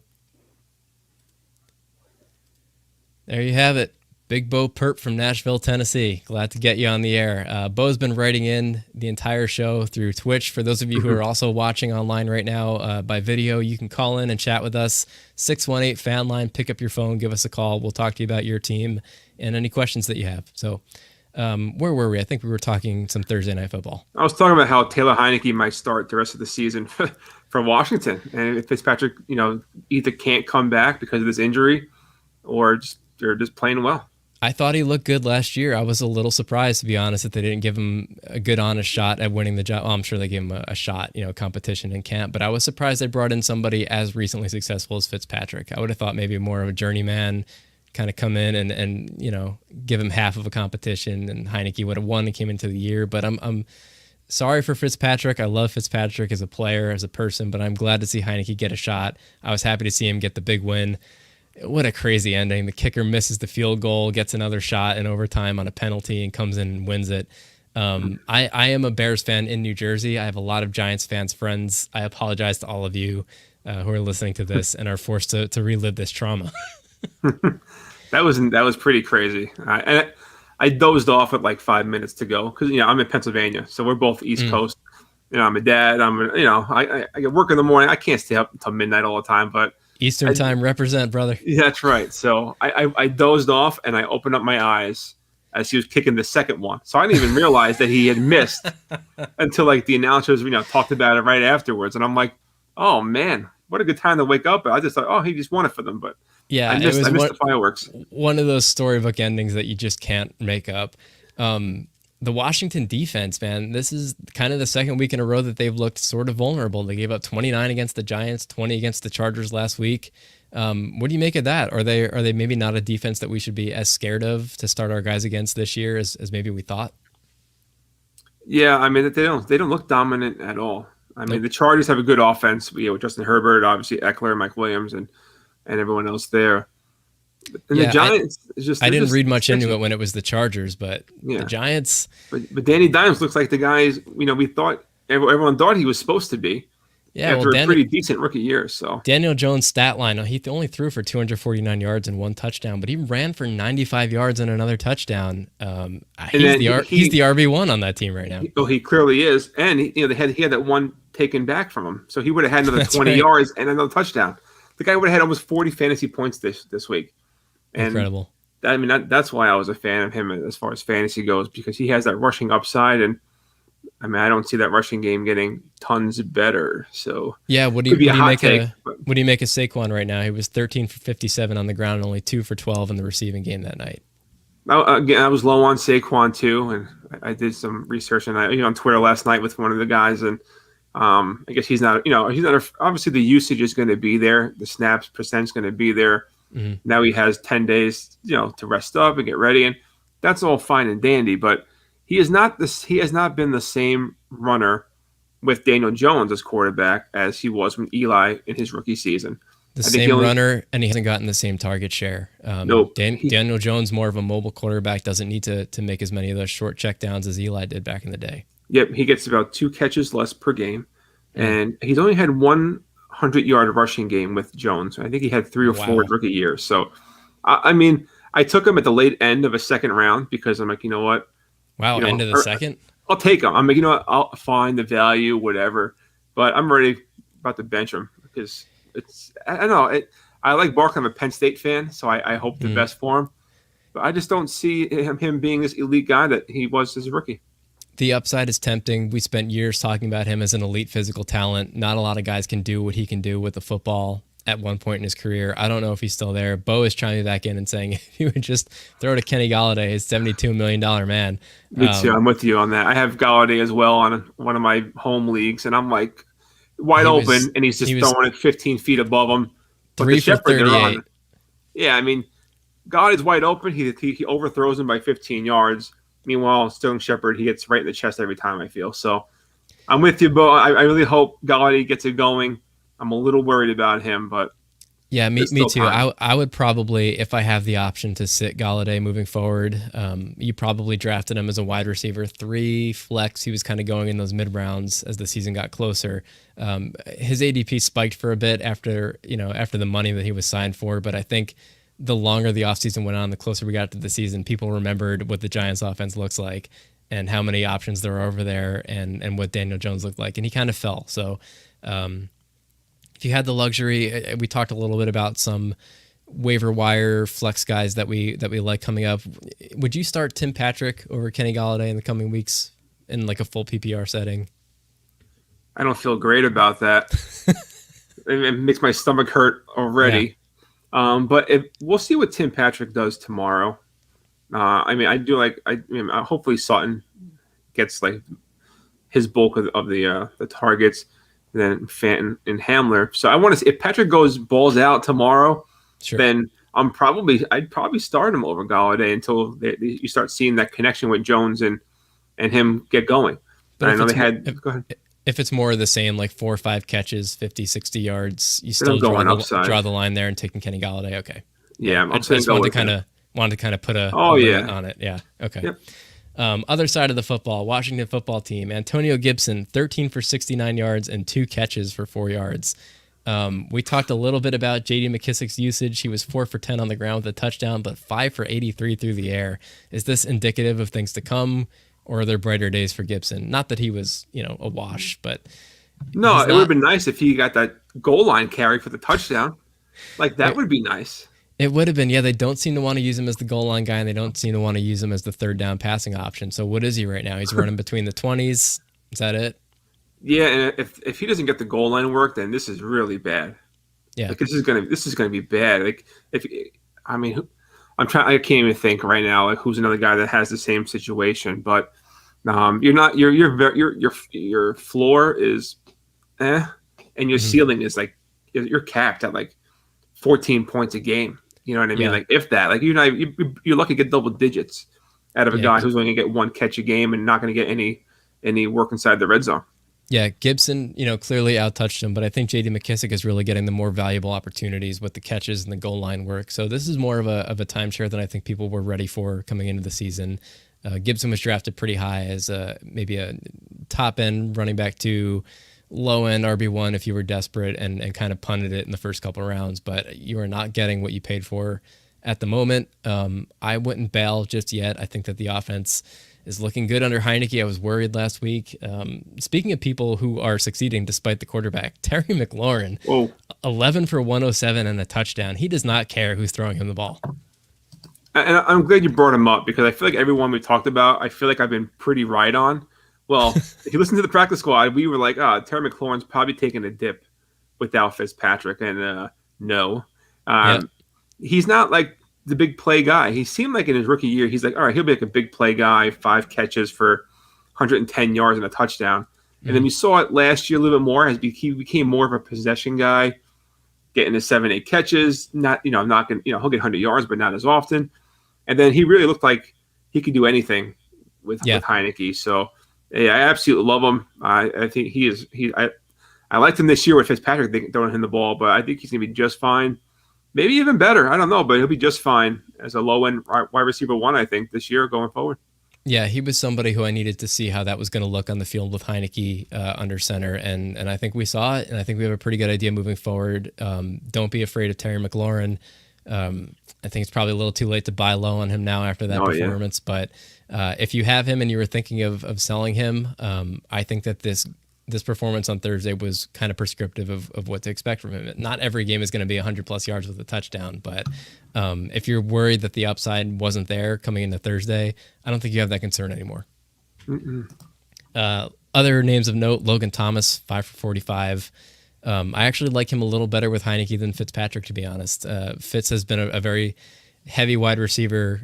There you have it. Big Bo Perp from Nashville, Tennessee. Glad to get you on the air. Bo's been writing in the entire show through Twitch. For those of you who are also watching online right now by video, you can call in and chat with us. 618 Fanline. Pick up your phone, give us a call. We'll talk to you about your team and any questions that you have. So where were we? I think we were talking some Thursday Night Football. I was talking about how Taylor Heineke might start the rest of the season for Washington. And if Fitzpatrick, either can't come back because of this injury or they're just playing well. I thought he looked good last year. I was a little surprised, to be honest, that they didn't give him a good, honest shot at winning the job. Well, I'm sure they gave him a shot, competition in camp. But I was surprised they brought in somebody as recently successful as Fitzpatrick. I would have thought maybe more of a journeyman, kind of come in and give him half of a competition, and Heineke would have won and came into the year. But I'm sorry for Fitzpatrick. I love Fitzpatrick as a player, as a person, but I'm glad to see Heineke get a shot. I was happy to see him get the big win. What a crazy ending. The kicker misses the field goal, gets another shot in overtime on a penalty, and comes in and wins it. I am a Bears fan in New Jersey. I have a lot of Giants fans friends. I apologize to all of you who are listening to this and are forced to relive this trauma. That was pretty crazy. I dozed off at like 5 minutes to go because I'm in Pennsylvania, so we're both East Coast. I'm a dad. I get work in the morning. I can't stay up until midnight all the time, but Eastern time represent, brother. Yeah, that's right. So I dozed off and I opened up my eyes as he was kicking the second one. So I didn't even realize that he had missed until like the announcers talked about it right afterwards, and I'm like, oh man, what a good time to wake up. I just thought, oh, he just won it for them, but yeah, I missed the fireworks. One of those storybook endings that you just can't make up. The Washington defense, man, this is kind of the second week in a row that they've looked sort of vulnerable. They gave up 29 against the Giants, 20 against the Chargers last week. What do you make of that? Are they maybe not a defense that we should be as scared of to start our guys against this year as maybe we thought? Yeah, I mean, they don't look dominant at all. I mean, the Chargers have a good offense. With Justin Herbert, obviously Eckler, Mike Williams, and everyone else there. And the Giants, I didn't read much into it when it was the Chargers, but the Giants. But Danny Dimes looks like the guys we thought everyone thought he was supposed to be. Yeah, after a pretty decent rookie year. So Daniel Jones' stat line, he only threw for 249 yards and 1 touchdown, but he ran for 95 yards and another touchdown. He's the RB1 on that team right now. Oh, he clearly is, and he had that one taken back from him, so he would have had another 20 right. yards and another touchdown. The guy would have had almost 40 fantasy points this week. And incredible. I mean, that's why I was a fan of him as far as fantasy goes, because he has that rushing upside, and I mean, I don't see that rushing game getting tons better. So yeah, what do you make of Saquon right now? He was 13 for 57 on the ground, only 2 for 12 in the receiving game that night. I was low on Saquon too, and I did some research on Twitter last night with one of the guys, and I guess he's not. Obviously, the usage is going to be there, the snaps percent is going to be there. Mm-hmm. Now he has 10 days, to rest up and get ready, and that's all fine and dandy. But he has not been the same runner with Daniel Jones as quarterback as he was when Eli in his rookie season. Runner, and he hasn't gotten the same target share. Nope. Daniel Jones, more of a mobile quarterback, doesn't need to make as many of those short checkdowns as Eli did back in the day. Yep, he gets about 2 catches less per game, and he's only had 100-yard rushing game with Jones. I think he had 3 or 4 rookie years. So, I mean, I took him at the late end of a second round because I'm like, you know what? Wow, end of the second? I'll take him. I'm like, I'll find the value, whatever. But I'm already about to bench him because I don't know. I like Barkley. I'm a Penn State fan, so I hope the best for him. But I just don't see him being this elite guy that he was as a rookie. The upside is tempting. We spent years talking about him as an elite physical talent. Not a lot of guys can do what he can do with the football. at one point in his career. I don't know if he's still there. Bo is chiming back in and saying if you would just throw to Kenny Galladay, his $72 million man. Me too. I'm with you on that. I have Galladay as well on one of my home leagues, and I'm like wide open, and he's just throwing it 15 feet above him. But 3 for 38. Yeah, I mean, Galladay's wide open. He overthrows him by 15 yards. Meanwhile, Sterling Shepard, he hits right in the chest every time, I feel. So I'm with you, Bo. I really hope Galladay gets it going. I'm a little worried about him, but yeah, me too. I would probably, if I have the option to sit Galladay moving forward, you probably drafted him as a wide receiver 3 flex. He was kind of going in those mid rounds as the season got closer. His ADP spiked for a bit after the money that he was signed for, but I think the longer the offseason went on, the closer we got to the season, people remembered what the Giants offense looks like and how many options there are over there and what Daniel Jones looked like. And he kind of fell. So if you had the luxury, we talked a little bit about some waiver wire flex guys that we like coming up. Would you start Tim Patrick over Kenny Galladay in the coming weeks in like a full PPR setting? I don't feel great about that. It makes my stomach hurt already. Yeah. But we'll see what Tim Patrick does tomorrow. Hopefully Sutton gets like his bulk of the targets, and then Fenton and Hamler. So I want to see if Patrick balls out tomorrow. Sure. Then I'd probably start him over Galladay until you start seeing that connection with Jones and him get going. But I know go ahead. If it's more of the same, like 4 or 5 catches, 50, 60 yards, you still draw the line there and taking Kenny Galladay. Okay. Yeah, I just wanted to kind of put a limit on it. Yeah. Okay. Yep. Other side of the football, Washington football team, Antonio Gibson, 13 for 69 yards and 2 catches for 4 yards. We talked a little bit about J.D. McKissic's usage. He was 4 for 10 on the ground with a touchdown, but 5 for 83 through the air. Is this indicative of things to come, or are there brighter days for Gibson? Not that he was, a wash, but no, it would have been nice if he got that goal line carry for the touchdown. Like that would be nice. It would have been, yeah. They don't seem to want to use him as the goal line guy, and they don't seem to want to use him as the third down passing option. So what is he right now? He's running between the 20s. Is that it? Yeah, and if he doesn't get the goal line work, then this is really bad. Yeah, like this is gonna be bad. Like I can't even think right now like who's another guy that has the same situation. But your floor is, and your ceiling is like you're capped at like 14 points a game. You know what I mean? Yeah. Like if that, like you're lucky to get double digits out of a guy who's only going to get 1 catch a game and not going to get any work inside the red zone. Yeah, Gibson, clearly outtouched him, but I think J.D. McKissic is really getting the more valuable opportunities with the catches and the goal line work. So this is more of a timeshare than I think people were ready for coming into the season. Gibson was drafted pretty high as maybe a top end running back to low end RB1 if you were desperate and kind of punted it in the first couple of rounds, but you are not getting what you paid for at the moment. I wouldn't bail just yet. I think that the offense is looking good under Heineke. I was worried last week. Speaking of people who are succeeding despite the quarterback, Terry McLaurin, 11 for 107 and a touchdown. He does not care who's throwing him the ball. And I'm glad you brought him up because I feel like everyone we talked about, I feel like I've been pretty right on. Well, if you listen to the practice squad, we were like, Terry McLaurin's probably taking a dip without Fitzpatrick. And no. He's not like the big play guy. He seemed like in his rookie year, he's like, all right, he'll be like a big play guy, 5 catches for 110 yards and a touchdown. And then we saw it last year a little bit more as he became more of a possession guy, getting his 7-8 catches. Not going he'll get 100 yards, but not as often. And then he really looked like he could do anything with Heineke. So yeah, I absolutely love him. I think I liked him this year with Fitzpatrick throwing him the ball, but I think he's going to be just fine. Maybe even better. I don't know, but he'll be just fine as a low-end wide receiver 1, I think, this year going forward. Yeah, he was somebody who I needed to see how that was going to look on the field with Heineke under center, and I think we saw it, and I think we have a pretty good idea moving forward. Don't be afraid of Terry McLaurin. I think it's probably a little too late to buy low on him now after that performance, but if you have him and you were thinking of selling him, I think that this performance on Thursday was kind of prescriptive of what to expect from him. Not every game is going to be 100+ yards with a touchdown, but if you're worried that the upside wasn't there coming into Thursday, I don't think you have that concern anymore. Other names of note, Logan Thomas, 5 for 45. I actually like him a little better with Heineke than Fitzpatrick, to be honest. Fitz has been a very heavy wide receiver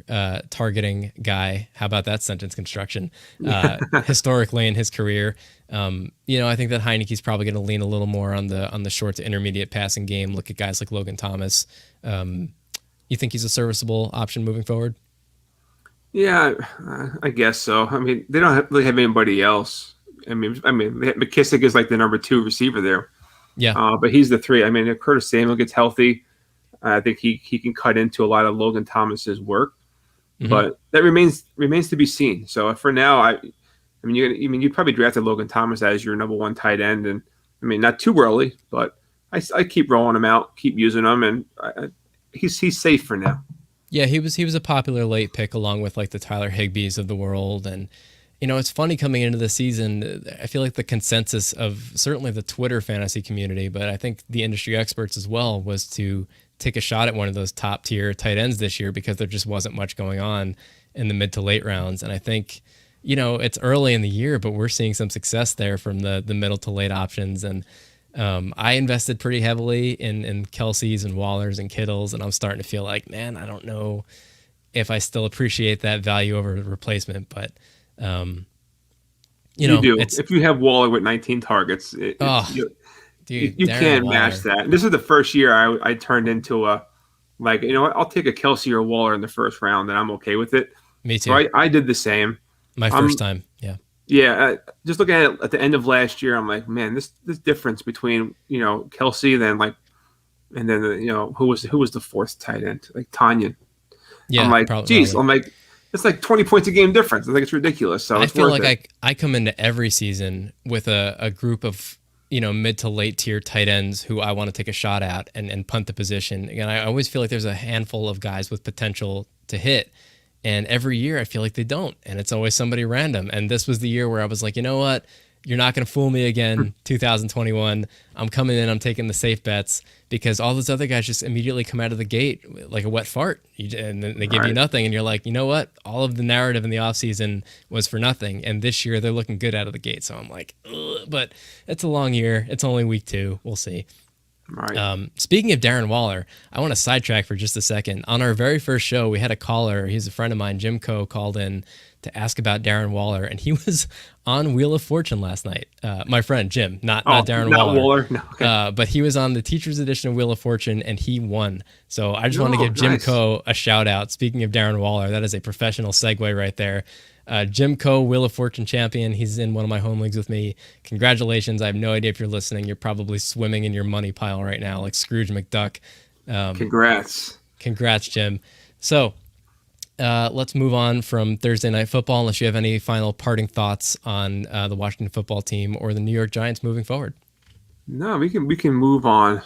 targeting guy. How about that sentence construction? Historically in his career, I think that Heineke's probably going to lean a little more on the short to intermediate passing game. Look at guys like Logan Thomas. You think he's a serviceable option moving forward? Yeah, I guess so. I mean, they don't really have anybody else. I mean, McKissick is like the number 2 receiver there. Yeah, but he's the 3. I mean, if Curtis Samuel gets healthy, I think he can cut into a lot of Logan Thomas's work, but that remains to be seen. So for now, I mean, you probably drafted Logan Thomas as your number 1 tight end, and I mean, not too early, but I keep rolling him out, keep using him, and he's safe for now. Yeah, he was a popular late pick along with like the Tyler Higbees of the world, and it's funny coming into the season. I feel like the consensus of certainly the Twitter fantasy community, but I think the industry experts as well, was to take a shot at one of those top tier tight ends this year because there just wasn't much going on in the mid to late rounds. And I think, it's early in the year, but we're seeing some success there from the middle to late options. And I invested pretty heavily in Kelsey's and Waller's and Kittle's, and I'm starting to feel like, man, I don't know if I still appreciate that value over the replacement, but you do. If you have Waller with 19 targets, dude, you can't match that. And this is the first year I turned into what, I'll take a Kelsey or Waller in the first round, and I'm okay with it. Me too. So I did the same. My first time, yeah. Yeah, just looking at it at the end of last year, I'm like, man, this difference between Kelsey and then who was the 4th tight end, like Tanyan. Yeah, I'm like, geez, I'm like, it's like 20 points a game difference. I think it's ridiculous. So I it's feel worth like I come into every season with a group of mid to late tier tight ends who I want to take a shot at and punt the position. Again, I always feel like there's a handful of guys with potential to hit. And every year I feel like they don't. And it's always somebody random. And this was the year where I was like, you know what? You're not going to fool me again, 2021. I'm coming in, I'm taking the safe bets, because all those other guys just immediately come out of the gate like a wet fart. And then they give you nothing. And you're like, you know what? All of the narrative in the offseason was for nothing. And this year they're looking good out of the gate. So I'm like, ugh. But it's a long year. It's only week 2. We'll see. Right. Speaking of Darren Waller, I want to sidetrack for just a second. On our very first show, we had a caller. He's a friend of mine, Jim Coe, called in to ask about Darren Waller, and he was on Wheel of Fortune last night. My friend Jim, not Darren Waller. No, okay. But he was on the Teacher's Edition of Wheel of Fortune, and he won. So I just want to give Jim Coe a shout out. Speaking of Darren Waller, that is a professional segue right there. Jim Coe, Wheel of Fortune champion. He's in one of my home leagues with me. Congratulations. I have no idea if you're listening. You're probably swimming in your money pile right now, like Scrooge McDuck. Congrats, Jim. So let's move on from Thursday Night Football, unless you have any final parting thoughts on the Washington football team or the New York Giants moving forward. No, we can move on.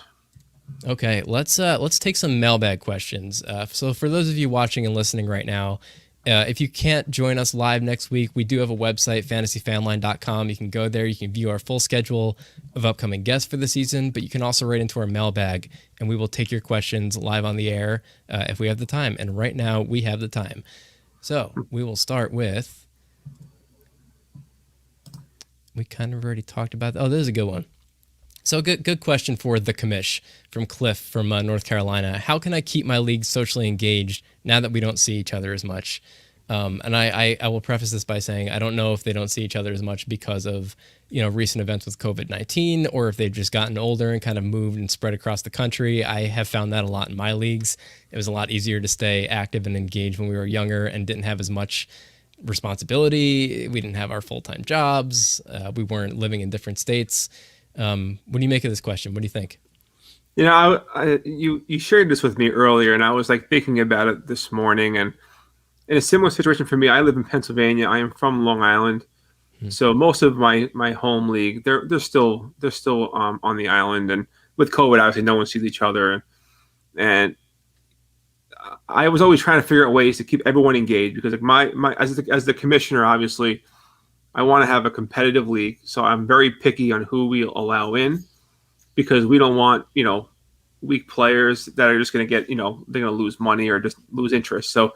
Okay, let's take some mailbag questions. So for those of you watching and listening right now, if you can't join us live next week, we do have a website, fantasyfanline.com. You can go there. You can view our full schedule of upcoming guests for the season, but you can also write into our mailbag, and we will take your questions live on the air if we have the time. And right now, we have the time. So we will start with... We kind of already talked about... Oh, this is a good one. So good question for the commish from Cliff from North Carolina. How can I keep my league socially engaged now that we don't see each other as much? And I will preface this by saying I don't know if they don't see each other as much because of recent events with COVID-19, or if they've just gotten older and kind of moved and spread across the country. I have found that a lot in my leagues. It was a lot easier to stay active and engaged when we were younger and didn't have as much responsibility. We didn't have our full-time jobs. We weren't living in different states. What do you make of this question? What do you think? You shared this with me earlier, and I was like thinking about it this morning. And in a similar situation for me, I live in Pennsylvania. I am from Long Island, so most of my home league they're still on the island. And with COVID, obviously, no one sees each other. And I was always trying to figure out ways to keep everyone engaged, because like my as the commissioner, obviously, I want to have a competitive league, so I'm very picky on who we allow in, because we don't want, weak players that are just going to get, they're going to lose money or just lose interest. So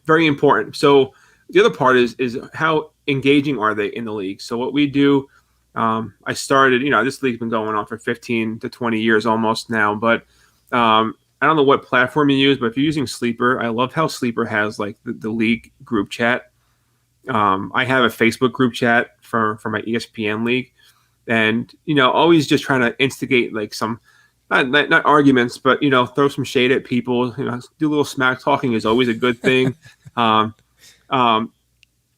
very important. So the other part is how engaging are they in the league? So what we do I started, this league's been going on for 15 to 20 years almost now, but I don't know what platform you use, but if you're using Sleeper, I love how Sleeper has like the league group chat. I have a Facebook group chat for my ESPN league, and always just trying to instigate like some not arguments, but throw some shade at people. Do a little smack talking is always a good thing.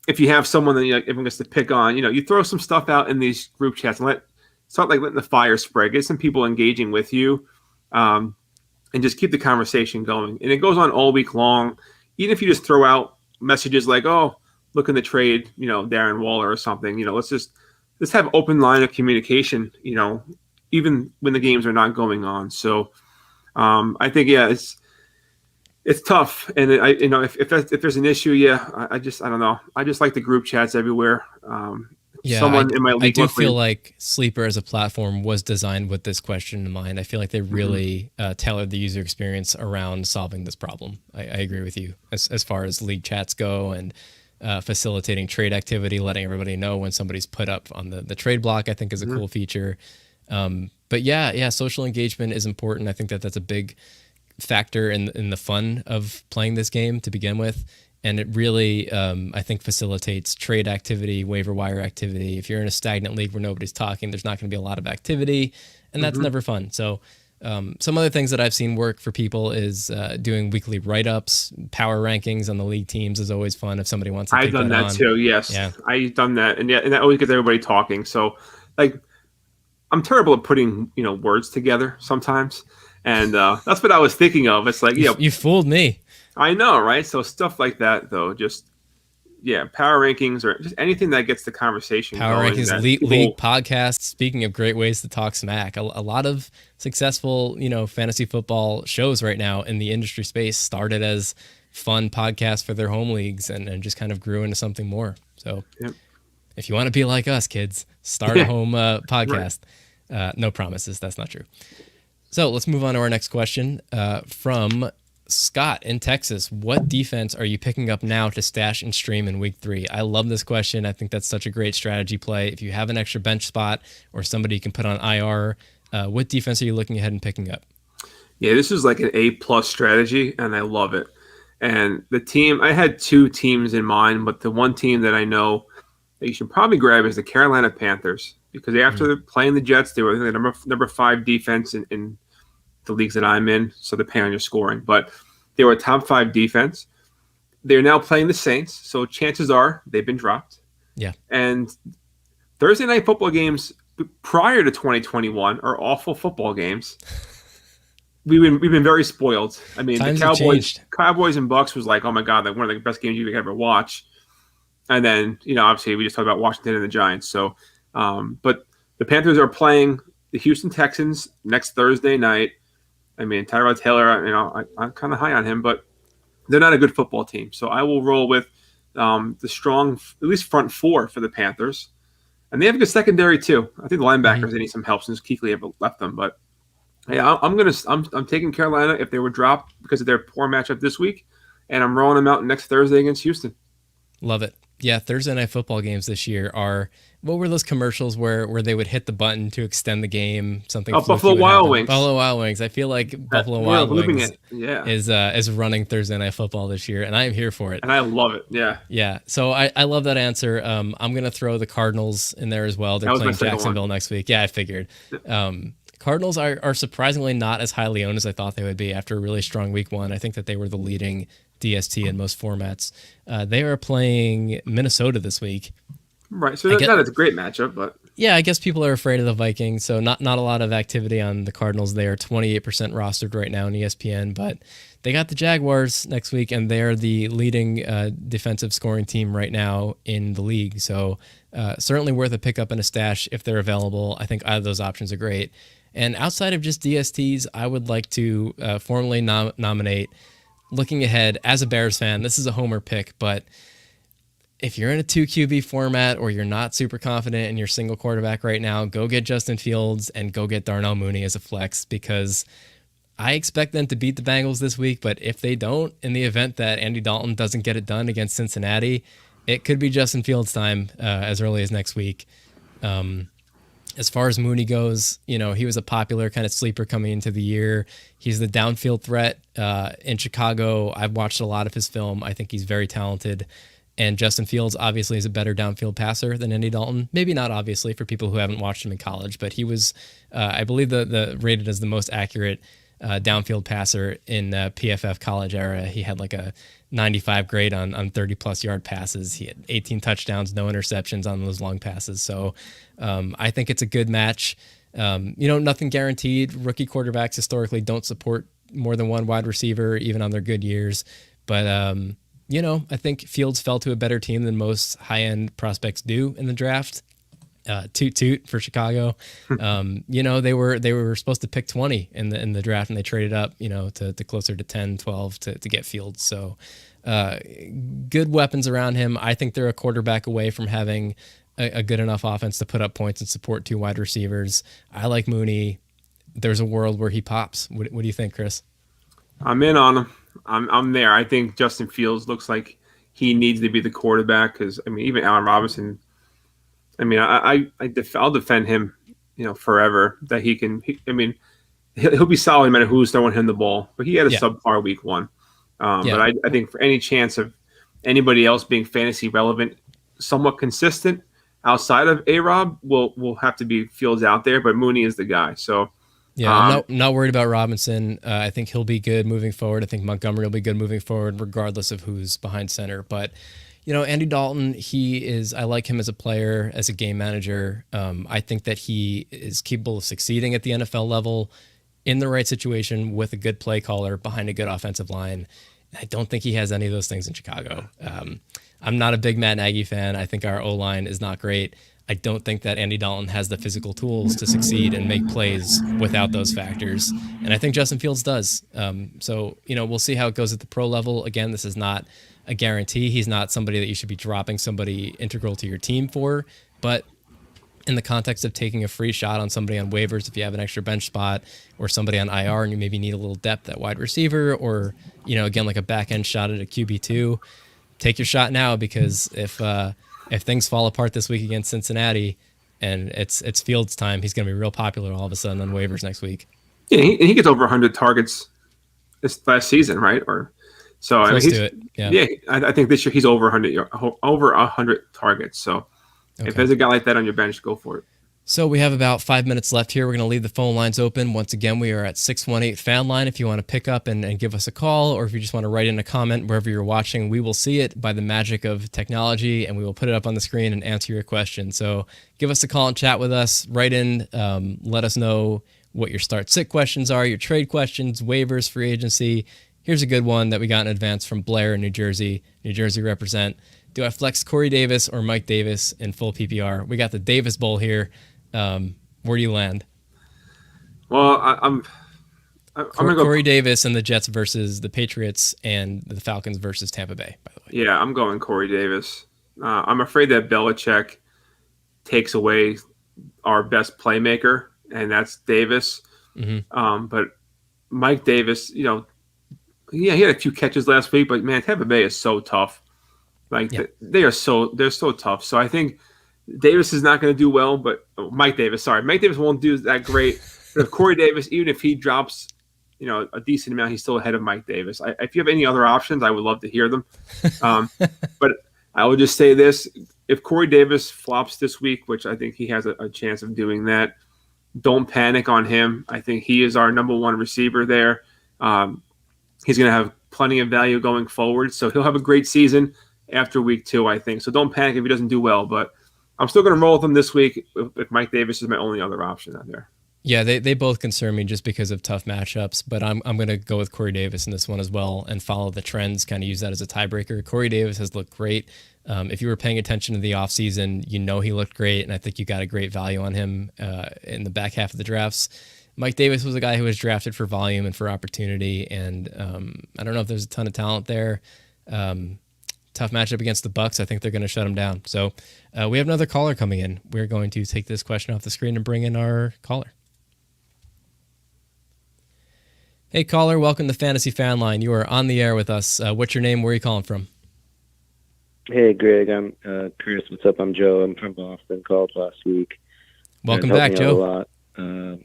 If you have someone that everyone gets to pick on, you throw some stuff out in these group chats and start like letting the fire spread. Get some people engaging with you. And just keep the conversation going. And it goes on all week long. Even if you just throw out messages like, oh, looking to trade, Darren Waller or something, let's have open line of communication, even when the games are not going on. So I think, it's tough. And if there's an issue, I don't know. I just like the group chats everywhere. Someone in my league. I do feel like Sleeper as a platform was designed with this question in mind. I feel like they really tailored the user experience around solving this problem. I agree with you as far as league chats go and facilitating trade activity, letting everybody know when somebody's put up on the trade block, I think is a cool feature. But social engagement is important. I think that's a big factor in the fun of playing this game to begin with. And it really, I think, facilitates trade activity, waiver wire activity. If you're in a stagnant league where nobody's talking, there's not going to be a lot of activity, and that's never fun. So some other things that I've seen work for people is doing weekly write-ups, power rankings on the league teams is always fun if somebody wants to take that on. I've done that too, yes. Yeah. I've done that, and that always gets everybody talking. So, I'm terrible at putting, words together sometimes, and that's what I was thinking of. It's like, You fooled me. I know, right? So stuff like that, though, just power rankings or just anything that gets the conversation power going. Rankings, league podcasts. Speaking of great ways to talk smack, a lot of successful, fantasy football shows right now in the industry space started as fun podcasts for their home leagues and just kind of grew into something more. So if you want to be like us, kids, start a home podcast. Right. No promises. That's not true. So let's move on to our next question from Scott in Texas. What defense are you picking up now to stash and stream in week 3? I love this question. I think that's such a great strategy play. If you have an extra bench spot or somebody you can put on IR, what defense are you looking ahead and picking up? Yeah, this is like an A+ strategy, and I love it. And the team, I had 2 teams in mind, but the one team that I know that you should probably grab is the Carolina Panthers, because after playing the Jets, they were the number 5 defense in the leagues that I'm in, so depending on your scoring. But they were a top 5 defense. They're now playing the Saints, so chances are they've been dropped. Yeah. And Thursday night football games prior to 2021 are awful football games. We've been very spoiled. I mean, Times the Cowboys and Bucks was like, oh my God, like one of the best games you could ever watch. And then, obviously we just talked about Washington and the Giants. So, but the Panthers are playing the Houston Texans next Thursday night. I mean, Tyrod Taylor, I'm kind of high on him, but they're not a good football team. So I will roll with the strong, at least front 4 for the Panthers. And they have a good secondary too. I think the linebackers need some help since Kuechly have left them. But yeah, I'm taking Carolina if they were dropped because of their poor matchup this week, and I'm rolling them out next Thursday against Houston. Love it. Yeah, Thursday night football games this year are, what were those commercials where they would hit the button to extend the game? Something. Buffalo Wild Wings. Buffalo Wild Wings. I feel like Buffalo Wild Wings is running Thursday night football this year, and I am here for it. And I love it. Yeah. Yeah. So I love that answer. I'm going to throw the Cardinals in there as well. They're playing Jacksonville next week. Yeah, I figured. Cardinals are surprisingly not as highly owned as I thought they would be after a really strong week 1. I think that they were the leading DST in most formats. They are playing Minnesota this week. Right, so that is a great matchup, but yeah, I guess people are afraid of the Vikings, so not a lot of activity on the Cardinals. They are 28% rostered right now in ESPN, but they got the Jaguars next week, and they're the leading defensive scoring team right now in the league. So certainly worth a pickup and a stash if they're available. I think either of those options are great. And outside of just DSTs, I would like to formally nominate, looking ahead as a Bears fan, this is a homer pick, but if you're in a 2 QB format or you're not super confident in your single quarterback right now, go get Justin Fields and go get Darnell Mooney as a flex, because I expect them to beat the Bengals this week. But if they don't, in the event that Andy Dalton doesn't get it done against Cincinnati, it could be Justin Fields time as early as next week. As far as Mooney goes, he was a popular kind of sleeper coming into the year. He's the downfield threat in Chicago. I've watched a lot of his film. I think he's very talented. And Justin Fields obviously is a better downfield passer than Andy Dalton. Maybe not obviously for people who haven't watched him in college, but he was, I believe, the rated as the most accurate downfield passer in the PFF college era. He had like a 95 grade on 30-plus yard passes. He had 18 touchdowns, no interceptions on those long passes. So I think it's a good match. Nothing guaranteed. Rookie quarterbacks historically don't support more than one wide receiver, even on their good years. But, I think Fields fell to a better team than most high-end prospects do in the draft. Toot for Chicago. They were supposed to pick 20 in the draft, and they traded up, to closer to 10, 12 to get Fields. So good weapons around him. I think they're a quarterback away from having a good enough offense to put up points and support two wide receivers. I like Mooney. There's a world where he pops. What do you think, Chris? I'm in on him. I'm there. I think Justin Fields looks like he needs to be the quarterback because, even Allen Robinson, I'll defend him, forever. That he'll be solid no matter who's throwing him the ball. But he had a subpar week one. But I think for any chance of anybody else being fantasy relevant, somewhat consistent outside of A-Rob, will have to be Fields out there. But Mooney is the guy. So. Yeah, I'm not worried about Robinson. I think he'll be good moving forward. I think Montgomery will be good moving forward, regardless of who's behind center. But, Andy Dalton, I like him as a player, as a game manager. I think that he is capable of succeeding at the NFL level in the right situation with a good play caller behind a good offensive line. I don't think he has any of those things in Chicago. I'm not a big Matt Nagy fan. I think our O-line is not great. I don't think that Andy Dalton has the physical tools to succeed and make plays without those factors. And I think Justin Fields does. So, we'll see how it goes at the pro level. Again, this is not a guarantee. He's not somebody that you should be dropping somebody integral to your team for. But in the context of taking a free shot on somebody on waivers, if you have an extra bench spot or somebody on IR and you maybe need a little depth at wide receiver or, again, like a back end shot at a QB2, take your shot now because if things fall apart this week against Cincinnati and it's Fields time, he's going to be real popular all of a sudden on waivers next week. Yeah, he gets over 100 targets this last season, right? I think this year he's over 100 targets. So if there's a guy like that on your bench, go for it. So we have about 5 minutes left here. We're going to leave the phone lines open. Once again, we are at 618 Fanline. If you want to pick up and give us a call, or if you just want to write in a comment wherever you're watching, we will see it by the magic of technology, and we will put it up on the screen and answer your question. So give us a call and chat with us. Write in. Let us know what your start-sit questions are, your trade questions, waivers, free agency. Here's a good one that we got in advance from Blair in New Jersey. New Jersey represent. Do I flex Corey Davis or Mike Davis in full PPR? We got the Davis Bowl here. Where do you land? Well, I'm going to go Corey Davis and the Jets versus the Patriots and the Falcons versus Tampa Bay, by the way. Yeah, I'm going Corey Davis. I'm afraid that Belichick takes away our best playmaker, and that's Davis. Mm-hmm. But Mike Davis, he had a few catches last week, but man, Tampa Bay is so tough. They're so tough. So I think Davis is not going to do well, but Mike Davis won't do that great. But if Corey Davis, even if he drops, a decent amount, he's still ahead of Mike Davis. If you have any other options, I would love to hear them. But I will just say this: if Corey Davis flops this week, which I think he has a chance of doing that, don't panic on him. I think he is our number one receiver there. He's going to have plenty of value going forward, so he'll have a great season after week 2, I think. So don't panic if he doesn't do well, but I'm still going to roll with him this week if Mike Davis is my only other option out there. Yeah, they both concern me just because of tough matchups, but I'm going to go with Corey Davis in this one as well and follow the trends, kind of use that as a tiebreaker. Corey Davis has looked great. If you were paying attention to the offseason, he looked great, and I think you got a great value on him in the back half of the drafts. Mike Davis was a guy who was drafted for volume and for opportunity, and I don't know if there's a ton of talent there. Tough matchup against the Bucs. I think they're going to shut him down. So we have another caller coming in. We're going to take this question off the screen and bring in our caller. Hey, caller. Welcome to Fantasy Fanline. You are on the air with us. What's your name? Where are you calling from? Hey, Greg. I'm Chris. What's up? I'm Joe. I'm from Boston. Called last week. Welcome Helped back, me out Joe. A lot.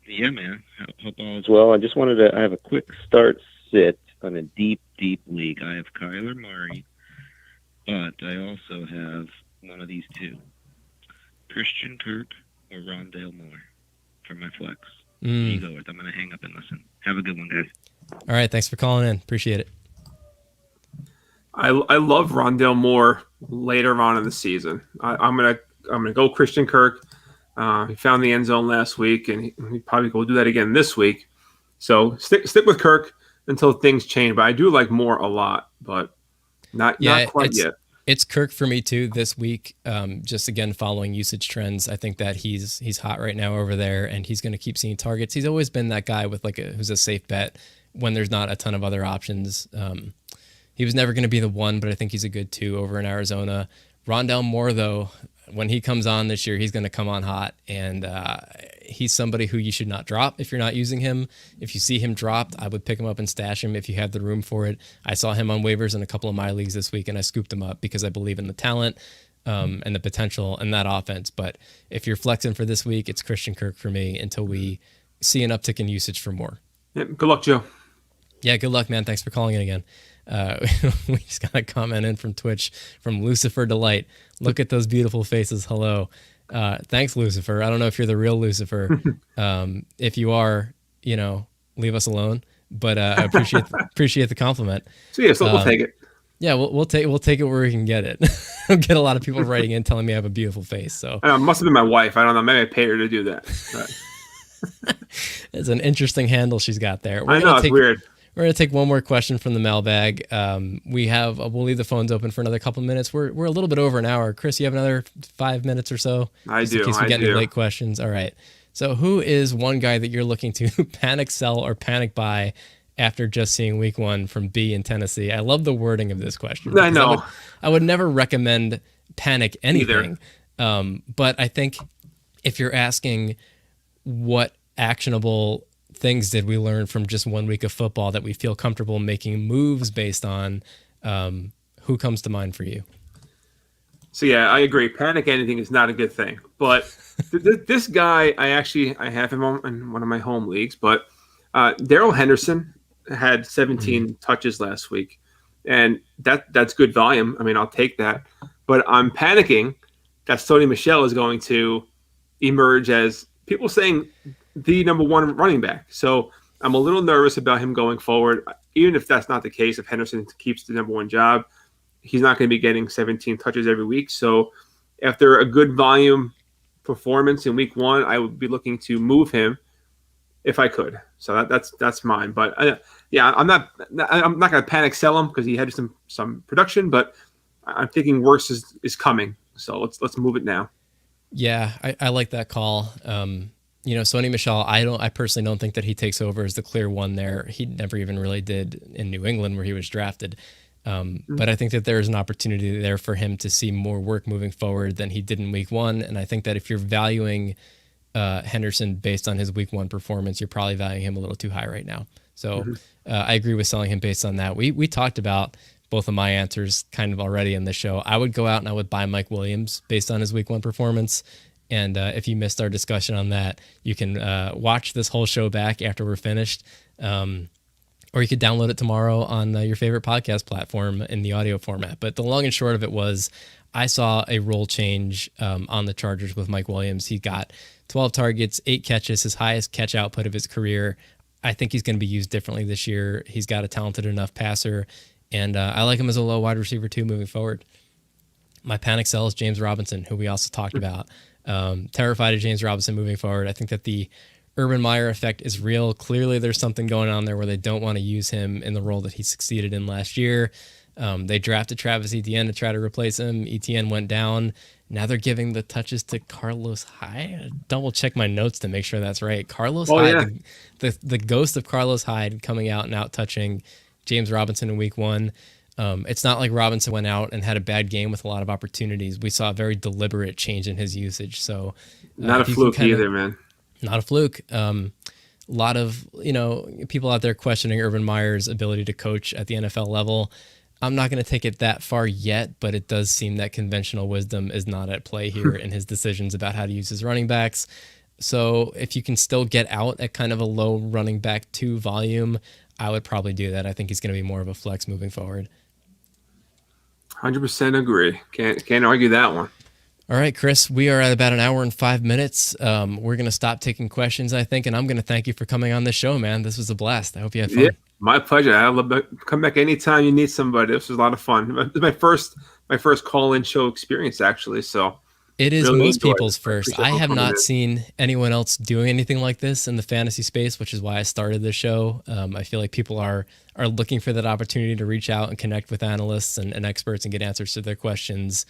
Yeah, man. Hope all is well. I just wanted to. I have a quick start sit on a deep league. I have Kyler Murray, but I also have one of these two: Christian Kirk or Rondale Moore for my flex. You go with. I'm gonna hang up and listen. Have a good one, guys. All right, thanks for calling in. Appreciate it. I love Rondale Moore later on in the season. I'm gonna go Christian Kirk. He found the end zone last week, and he probably will do that again this week. So stick with Kirk until things change. But I do like Moore a lot, but not quite yet. It's Kirk for me too this week. Just again following usage trends, I think that he's hot right now over there, and he's going to keep seeing targets. He's always been that guy with who's a safe bet when there's not a ton of other options. He was never going to be the one, but I think he's a good 2 over in Arizona. Rondale Moore, though, when he comes on this year, he's going to come on hot, and he's somebody who you should not drop if you're not using him. If you see him dropped, I would pick him up and stash him if you have the room for it. I saw him on waivers in a couple of my leagues this week, and I scooped him up because I believe in the talent and the potential in that offense. But if you're flexing for this week, it's Christian Kirk for me until we see an uptick in usage for Moore. Yep, good luck, Joe. Yeah, good luck, man. Thanks for calling in again. We just got a comment in from Twitch from Lucifer Delight. Look at those beautiful faces. Hello. Thanks, Lucifer. I don't know if you're the real Lucifer. If you are, leave us alone. But I appreciate the compliment. So yeah, we'll take it. Yeah, we'll take it where we can get it. I'll get a lot of people writing in telling me I have a beautiful face. So it must have been my wife. I don't know. Maybe I paid her to do that. But. It's an interesting handle she's got there. I know, it's weird. We're going to take one more question from the mailbag. We'll leave the phones open for another couple of minutes. We're a little bit over an hour. Chris, you have another 5 minutes or so? I do. In case we get any late questions. All right. So who is one guy that you're looking to panic sell or panic buy after just seeing week 1 from B in Tennessee? I love the wording of this question. I know. I would never recommend panic anything. But I think if you're asking what actionable things did we learn from just 1 week of football that we feel comfortable making moves based on, who comes to mind for you? So yeah, I agree. Panic anything is not a good thing. But this guy, I have him in one of my home leagues. But Daryl Henderson had 17 touches last week, and that's good volume. I mean, I'll take that. But I'm panicking that Sony Michel is going to emerge as people saying the number 1 running back. So I'm a little nervous about him going forward. Even if that's not the case, if Henderson keeps the number 1 job, he's not going to be getting 17 touches every week. So after a good volume performance in week 1, I would be looking to move him if I could. So that's mine. But I'm not going to panic sell him because he had some production, but I'm thinking worse is coming. So let's move it now. Yeah, I like that call. Sony Michel, I personally don't think that he takes over as the clear one there. He never even really did in New England where he was drafted. But I think that there's an opportunity there for him to see more work moving forward than he did in week 1. And I think that if you're valuing Henderson based on his week 1 performance, you're probably valuing him a little too high right now. So I agree with selling him based on that. We talked about both of my answers kind of already in the show. I would go out and I would buy Mike Williams based on his week 1 performance. And if you missed our discussion on that, you can watch this whole show back after we're finished. Or you could download it tomorrow on your favorite podcast platform in the audio format. But the long and short of it was I saw a role change on the Chargers with Mike Williams. He got 12 targets, 8 catches, his highest catch output of his career. I think he's going to be used differently this year. He's got a talented enough passer. And I like him as a low wide receiver too moving forward. My panic sell is James Robinson, who we also talked about. Terrified of James Robinson moving forward. I think that the Urban Meyer effect is real. Clearly, there's something going on there where they don't want to use him in the role that he succeeded in last year. They drafted Travis Etienne to try to replace him. Etienne went down. Now they're giving the touches to Carlos Hyde. Double check my notes to make sure that's right. Carlos Hyde, yeah. the ghost of Carlos Hyde coming out and out touching James Robinson in week 1. It's not like Robinson went out and had a bad game with a lot of opportunities. We saw a very deliberate change in his usage. So not a fluke either, man. Not a fluke. A lot of people out there questioning Urban Meyer's ability to coach at the NFL level. I'm not going to take it that far yet, but it does seem that conventional wisdom is not at play here in his decisions about how to use his running backs. So if you can still get out at kind of a low running back 2 volume, I would probably do that. I think he's going to be more of a flex moving forward. 100% agree. Can't argue that one. All right, Chris, we are at about an hour and 5 minutes. We're going to stop taking questions, I think, and I'm going to thank you for coming on this show, man. This was a blast. I hope you had fun. Yeah, my pleasure. I'd love to come back anytime you need somebody. This was a lot of fun. It was my first call-in show experience, actually, so... It is really most enjoyed people's it. first. Appreciate I have coming not in. seen anyone else doing anything like this in the fantasy space, which is why I started the show. I feel like people are looking for that opportunity to reach out and connect with analysts and experts and get answers to their questions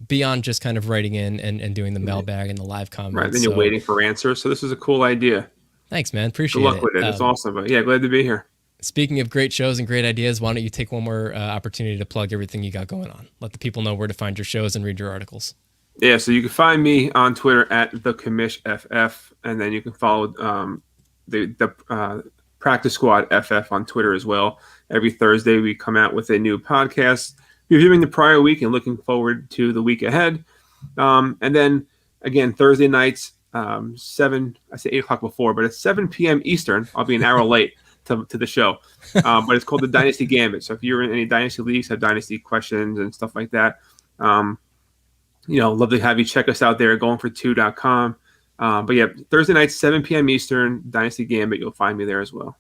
beyond just kind of writing in and doing the mailbag and the live comments. Right, then you're waiting for answers. So this is a cool idea. Thanks, man. Appreciate Good it. luck with it. It's awesome. But yeah, glad to be here. Speaking of great shows and great ideas, why don't you take one more opportunity to plug everything you got going on? Let the people know where to find your shows and read your articles. Yeah, so you can find me on Twitter at @thecomishFF, and then you can follow the Practice Squad FF on Twitter as well. Every Thursday we come out with a new podcast, reviewing the prior week and looking forward to the week ahead. And then again, Thursday nights, 7, I say 8 o'clock before, but it's 7 p.m. Eastern. I'll be an hour late to the show, but it's called the Dynasty Gambit. So if you're in any Dynasty leagues, have Dynasty questions and stuff like that, love to have you check us out there at goingfor2.com. But yeah, Thursday night, 7 p.m. Eastern, Dynasty Gambit. You'll find me there as well.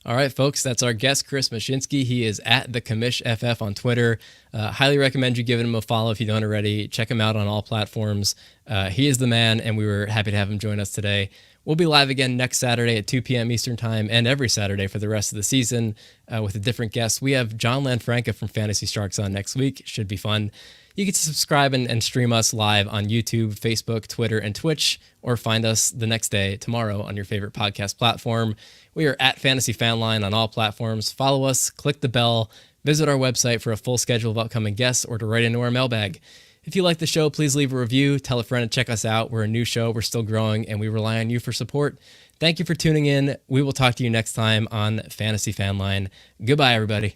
All right, folks, that's our guest, Chris Moshinskie. He is at the CommishFF on Twitter. Highly recommend you giving him a follow if you don't already. Check him out on all platforms. He is the man, and we were happy to have him join us today. We'll be live again next Saturday at 2 p.m. Eastern Time and every Saturday for the rest of the season with a different guest. We have John Lanfranca from Fantasy Sharks on next week. Should be fun. You can subscribe and stream us live on YouTube, Facebook, Twitter, and Twitch, or find us the next day, tomorrow, on your favorite podcast platform. We are at Fantasy Fanline on all platforms. Follow us, click the bell, visit our website for a full schedule of upcoming guests, or to write into our mailbag. If you like the show, please leave a review, tell a friend to check us out. We're a new show, we're still growing, and we rely on you for support. Thank you for tuning in. We will talk to you next time on Fantasy Fanline. Goodbye, everybody.